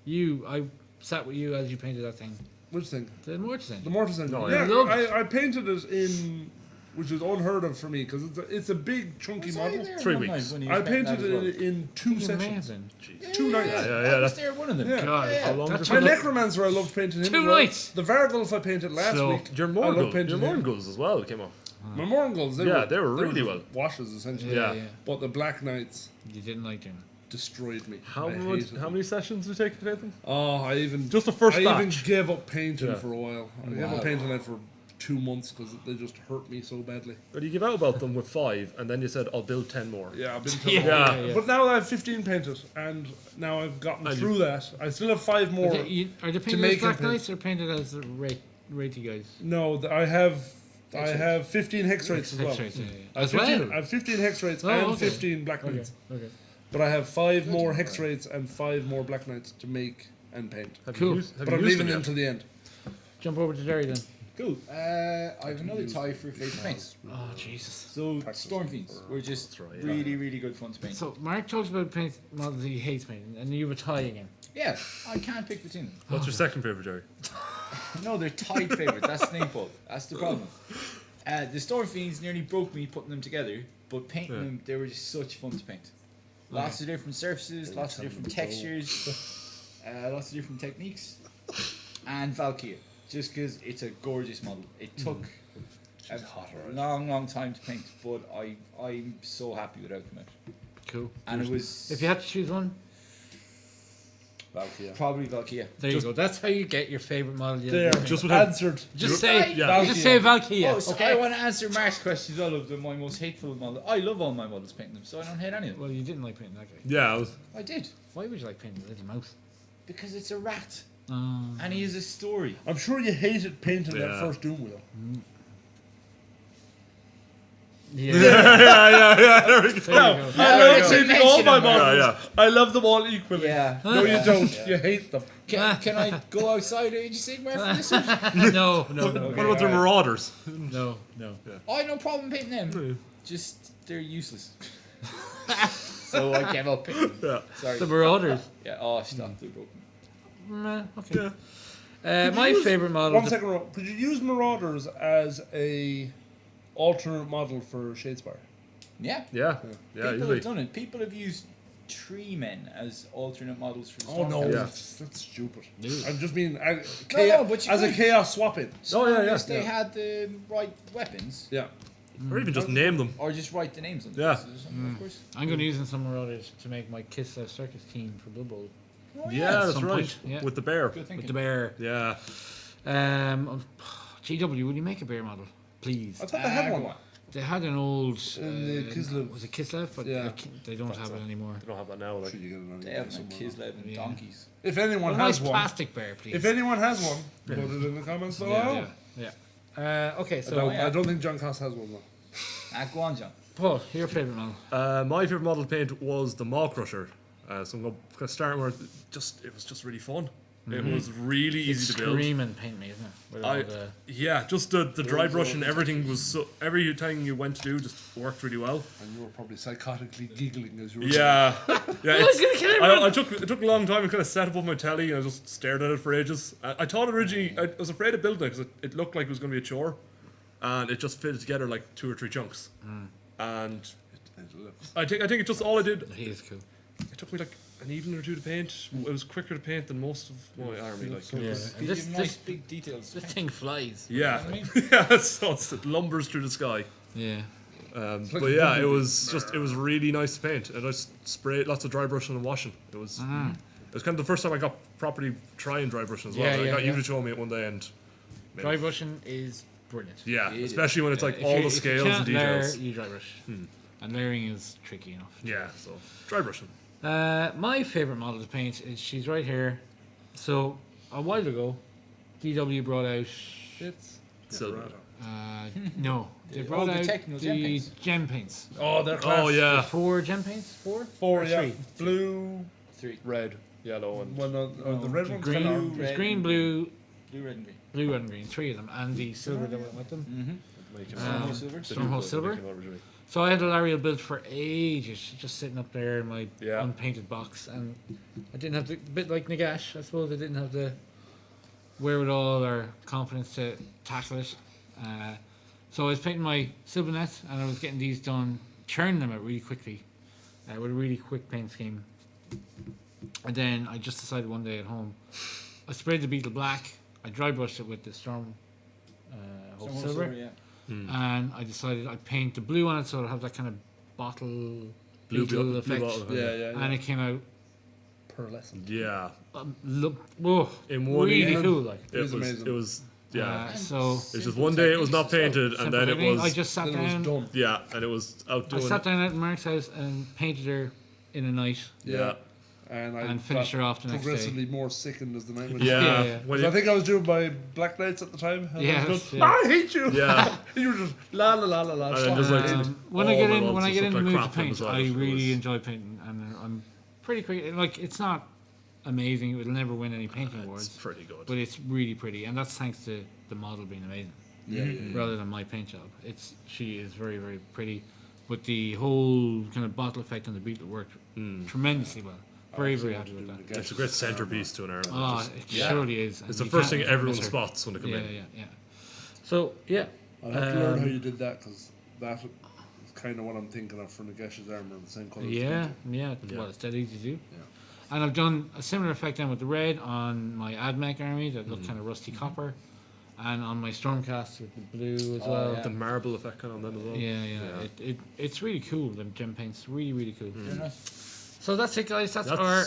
I sat with you as you painted that thing. Which thing? The Mortis The engine. Mortis engine. Oh, yeah, yeah. Loved I painted it in, which is unheard of for me because it's a big chunky Was I model. there 3 one night weeks. when he was I painting painted that as well? it in 2 sessions. Amazing. 2 nights. Yeah, I yeah. was there one of them. Yeah. God, Yeah. long that's did My you- Necromancer, I loved painting him. 2 as well. nights. The Vargulf I painted last So, week. Your I love Morgul. painting Your him. Morguls as well came off. My Morgul's, they were really well. washes essentially. Yeah. But the Black Knights You didn't like them. destroyed me. How I much? hated How them. many sessions did it take to paint them? Oh, I even Just the first I even batch. gave up painting Yeah. for a while. I gave up painting it for 2 months because they just hurt me so badly. But you give out about them with 5, and then you said, "I'll build 10 more." Yeah, I've been Yeah. But now I have 15 painted, and now I've gotten And through that. I still have 5 more. Are they painted make as Black them paint. Knights or painted as the Ratey guys? No, I have 15 hex rates as well. Hex rates, yeah, yeah. I have As 15, well? I have 15 hex rates Oh, and okay. 15 Black Okay, Knights. okay. But I have 5 more hex rates and 5 more Black Knights to make and paint. Have Cool. You used, have But you I'm used leaving them yet? till the end. Jump over to Jerry then. Cool. I have another tie for favourite paints. Oh, Jesus. So Storm Fiends were just right, really, really good fun to paint. So, Mark talks about paint models he hates painting, and you have a tie again. Yeah, I can't pick between them. What's your second favorite, Jerry? No, they're tied favourite. That's the name, Paul. That's the problem. The Storm Fiends nearly broke me putting them together, but painting them, they were just such fun to paint. Lots of different surfaces, lots of different textures, lots of different techniques, and Valkyria. Just because it's a gorgeous model. It took a long, long time to paint, but I'm so happy with the outcome. Cool. And it was If you had to choose one, Valkyria. probably Valkyria. there you go. That's how you get your favourite model. There, Just without- answered. Just say, Yeah. just say Valkyria. Oh, so I want to answer Mark's questions. All of them, my most hateful model. I love all my models painting them, so I don't hate any of them. Well, you didn't like painting that guy. Yeah, I was. I did Why would you like painting the little mouse? because it's a rat Oh. and he has a story. I'm sure you hated painting that Yeah. first Doom wheel. Yeah. There we go. No, go. I love Mention painting all my them. models. Yeah, I love them all equally. Yeah. No, you don't. You hate them. Can I go outside Age of Sigmar for this one? no. What about the Marauders? No. I had no problem painting them. Just they're useless. So I gave up painting them. Yeah. Sorry. The Marauders. Yeah. Oh, stop. They're broken. Okay. My favorite model. One second, Ro. Could you use Marauders as a alternate model for Shadespire? Yeah. Yeah, People usually. have done it. People have used tree men as alternate models for the Oh no, Yeah. that's stupid. Dude. I'm just being no, but you as a could. chaos swap in. So Oh, yeah, unless yeah. they had the right weapons, Yeah. Or even just name them. or just write the names on them. Yeah. Of course. I'm going to use some Marauders to make my Kislev Circus team for Blood Bowl. Oh, Yeah, at that's some right. point, yeah. With the bear. Good thinking. With the bear. Yeah. GW, would you make a bear model? Please. I thought they had go one. on. They had an old. In the Kislev. Was it Kislev? But Yeah. they don't have it anymore. They don't have that now. Like. Should you get it on They eBay have like somewhere? Kislev and Yeah. donkeys. If anyone A nice has one, plastic bear, please. if anyone has one, put it in the comments below. yeah, yeah. Okay, so I don't think John Coss has one though. Go on, John. Paul, your favorite model? My favorite model to paint was the Maw Crusher. So I'm going to start where it was just really fun. It was really easy to build. Screaming paint me, isn't it? With all the, Yeah, just the dry brush and everything was so. Every time you went to do just worked really well. And you were probably psychotically giggling as you were. Yeah, yeah. it's gonna kill everyone. It took a long time. I kind of sat above my telly and I just stared at it for ages. I thought originally I was afraid of building it because it looked like it was going to be a chore, and it just fitted together like 2 or 3 chunks. And I think it just all I did. he is cool. It took me like an evening or 2 to paint. It was quicker to paint than most of my army. Like, Yeah. Because And you this, have nice this, big details. this thing flies. yeah, You know yeah. So it lumbers through the sky. Yeah. like But a yeah, it bumblebee. was really nice to paint. And I just sprayed lots of dry brushing and washing. It was kind of the first time I got properly trying dry brushing as well. Yeah, I yeah, got you yeah. to show me it one day and Dry brushing is brilliant. yeah, It is. especially when it's like If all you- the if you scales and can't layer, details. you dry brush. And layering is tricky enough. Yeah, so dry brushing. My favorite model to paint is she's right here. So a while ago, DW brought out. It's Silver. No, they Oh, brought the out techno the gem paints. gem paints. Oh, they're class. Oh yeah, 4 gem paints? 4? 4, Or yeah. 3? Blue. 3. red, yellow, and One the red one's Green, kinda Blue, there's red, green, and blue, Blue, red, and green. blue, and green. 3 of them, and the silver that went with them. Stormhold silver. Stormhold silver. So I had a Lariel built for ages, just sitting up there in my Yeah. unpainted box, and I didn't have the bit like Nagash. I suppose I didn't have the wherewithal or confidence to tackle it. So I was painting my Sylvanet, and I was getting these done, churning them out really quickly, with a really quick paint scheme. And then I just decided one day at home, I sprayed the Beetle black, I dry brushed it with the Stormhold Stormhold silver. yeah. And I decided I'd paint the blue on it so it'll have that kind of bottle blue beetle effect. bottle, Yeah. And it came out pearlescent. yeah. In one really evening, cool. Like, it was amazing. It was yeah. so It's just one day it was not painted, and then it simple. I was just sat Then it was down. done. yeah, and it was out I doing sat down at Mark's house and painted her in a night. yeah. And I And finished got her off the next day. progressively more sickened as the night went Yeah, on. Yeah, yeah. when 'Cause I it, think I was doing my Black Knights at the time. And Yeah, I was going, yeah. I hate you. Yeah. you were just la la la la la. And stop. just like When all I get my in, loves when I just get in looked the like mood to crap on paint, the side. I It really was- enjoy painting, and I'm pretty quick. Like it's not amazing; it will never win any painting It's awards, pretty good. but it's really pretty, and that's thanks to the model being amazing, rather than my paint job. She is very very pretty, but the whole kind of bottle effect on the beetle worked tremendously well. Very very happy with that. It's a great centerpiece to an army. Ah, it surely is. and It's the you first can't thing everyone miss her. spots when they come Yeah, in. yeah. So yeah, I'll have to learn how you did that because that is kind of what I'm thinking of for Nagesh's armor, the same color. yeah. Well, it's that easy to do. And I've done a similar effect then with the red on my AdMech army that looked kind of rusty copper, and on my Stormcast with the blue as well. yeah. The marble effect kind of on them as well. Yeah. It's really cool. The gem paint's really really cool. Very nice. So that's it, guys. That's our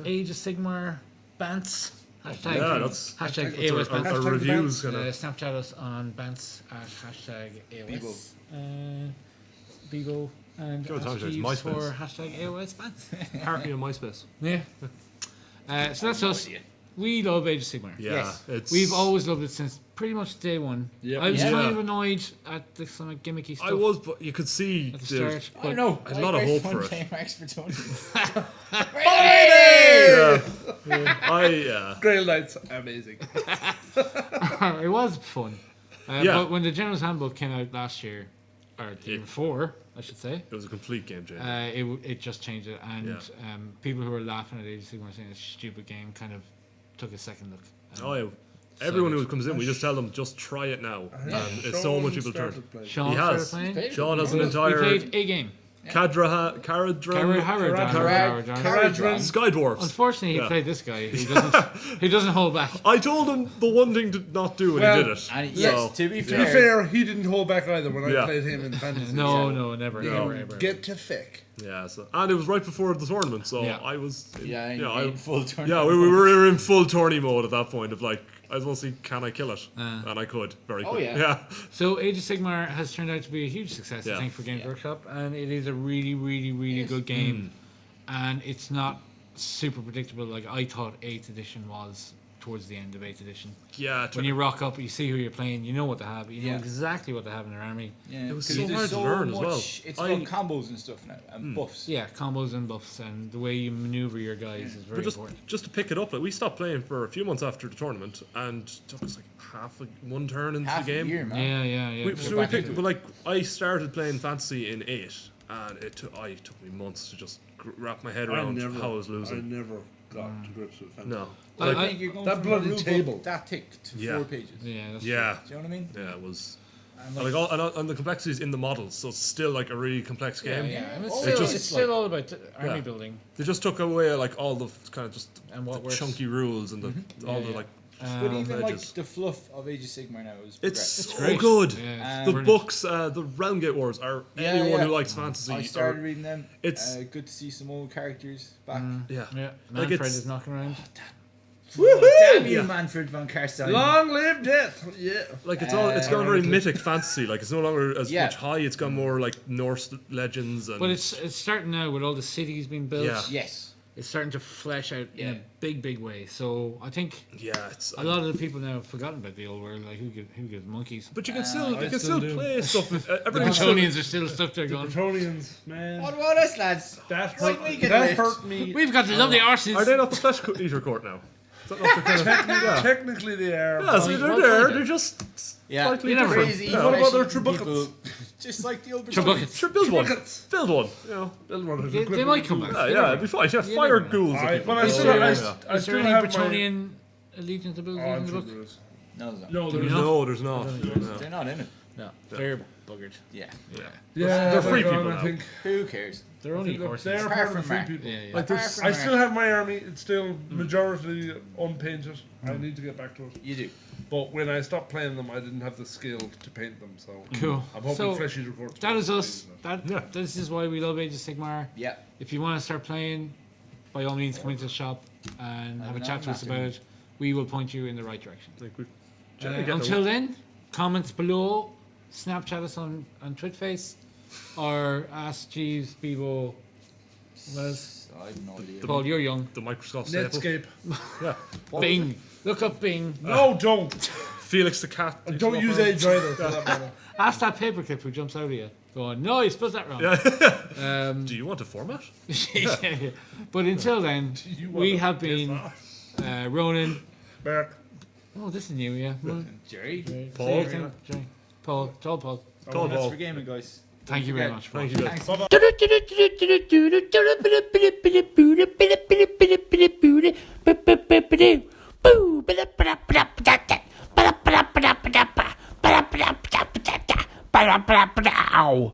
Age of Sigmar Bants. Hashtag Yeah, that's hashtag that's AOS our, Bants. our reviews kind of. Snapchat us on Bants at hashtag AOS. Bebo. And Go to ask Tom's Jeeves MySpace. for hashtag AOS Bants. Party on MySpace. Yeah. So that's us. We love Age of Sigmar. Yeah, Yes. it's. We've always loved it since pretty much day one. Yep. I was Yeah. kind of annoyed at the some gimmicky stuff I was, but you could see at the the. start. I don't know. I had a lot of hope for it. Playing Max for Tony. Yeah. Grail Knights, amazing. It was fun. Yeah. But when the General's Handbook came out last year, or the year before, I should say, It was a complete game changer. it just changed it. And Yeah. people who were laughing at Age of Sigmar saying it's a stupid game kind of took a second look. Oh, yeah. Everyone who comes in, we just tell them, just try it now. Yeah. And it's so much people turn. Sean He started has. playing. Played. Sean has an We entire played a game. Caradron Sky Dwarfs. Unfortunately, he Yeah. played this guy who doesn't hold back. I told him the one thing to not do, and Well, he did it. And So, yes, to be To be fair, fair, he didn't hold back either when Yeah. I played him in fantasy. No, never, No. ever, ever. Get to fick. yeah, so, and it was right before the tournament, so Yeah. I was. yeah, you know, in full tournament. yeah, we were in full tourney mode at that point of like, I was going to see, can I kill it? Uh. And I could very Oh, quickly. yeah. So Age of Sigmar has turned out to be a huge success, Yeah. I think, for Games Yeah. Workshop, and it is a really, really, really Yes. good game. And it's not super predictable like I thought 8th edition was towards the end of 8th edition. Yeah, When you rock up, you see who you're playing, you know what they have, you know Yeah. exactly what they have in their army. Yeah, It was 'cause so there's hard to learn as well. It's I- about combos and stuff now, and buffs. Yeah, combos and buffs, and the way you maneuver your guys is very But important. just to pick it up, like we stopped playing for a few months after the tournament, and it took us like one turn into Half the game. a year, man. Yeah. We, We're so we back picked, into but like I started playing fantasy in 8, and it took me months to just wrap my head around how I was I losing. never got to grips with fantasy. No, I like, think you're going that from bloody a rule book table. that thick to Yeah. 4 pages. Yeah, that's yeah, Do you know what I mean? yeah, it was. And And, like and the complexities in the models, so it's still like a really complex Yeah, game. yeah. And Oh, it's, just- still all about army Yeah. building. They just took away like all the kind of just And what the works. chunky rules and all Yeah, the yeah. like. But even like edges. the fluff of Age of Sigmar now is It's progressed. so great. good. Yeah, The brilliant. books, the Roundgate Wars, are Yeah, anyone yeah. who likes fantasy. I started reading them. it's- Good to see some old characters back. yeah, Yeah, Like Manfred it's- is knocking around. Damn you, Yeah. Manfred von Karstein. Long live death. Yeah. like it's gone very mythic fantasy. Like it's no longer as Yeah. much high. It's gone more like Norse legends and. But it's starting now with all the cities being built. Yeah. Yes. It's starting to flesh out in Yeah. a big way. So I think yeah, it's. a lot of the people now have forgotten about the old world. Like who gives monkeys? But you can still I you can still still do. play stuff. The Everything's still, Bretonians are still stuck there going. Bretonians, man. What about us, lads? That Why hurt, we get that lift? hurt me. We've got lovely arses. are they not the flesh eater court now? Is that not the kind of, yeah. Technically, they are. Yeah, so they're Well, there. yeah. They're just Yeah. slightly You never- different. Crazy. Yeah. What about their fleshy trebuchets? people. Just like the old Trebuchets. Sure, build one. Buckets. Build one. You know. Build one of They equipment might come back. Yeah, You yeah, never it'd be fine. Yeah, You fire never know. ghouls. I, and but I Is still, there- I, Is I there still any have Bretonian allegiance to build my. in the book? No, there's not. No, Do we there's not? No, there's not. No. They're not in it. No, they're buggered. Yeah. Yeah. Yeah, They're free they're people gone, now. I think. Who cares? They're only They're horses. part Apart of the from free Mark. people. Yeah, yeah. Like Apart there's, from I still Mark. have my army. It's still majority unpainted. I need to get back to it. You do. But when I stopped playing them, I didn't have the skill to paint them. So Cool. I'm hoping So, Fleshy records. that is us. That Yeah. This is why we love Age of Sigmar. Yeah. If you want to start playing, by all means, come into the shop and have a an chat to us arm about it. We will point you in the right direction. like we've generally getting Until then, comments below, Snapchat us on Twitface, or ask Jeeves, Bebo, what else? I have no idea. Paul, you're young. the Microsoft staple. Netscape. Yeah. Bing. Look up Bing. No, don't. Felix the cat. Don't use Edge either. For that matter. Ask that paperclip who jumps out of you. Going, no, you spelled that wrong. Do you want a format? Yeah. But until then, You we wanna have piss been off? Ronan. Mark. Oh, this is new, yeah. Jerry. Paul. Say your thing, Jerry. Paul. Tall Paul. Tall That's ball. for gaming, guys. Thank you very much. Thank you. guys. Thanks. Boo!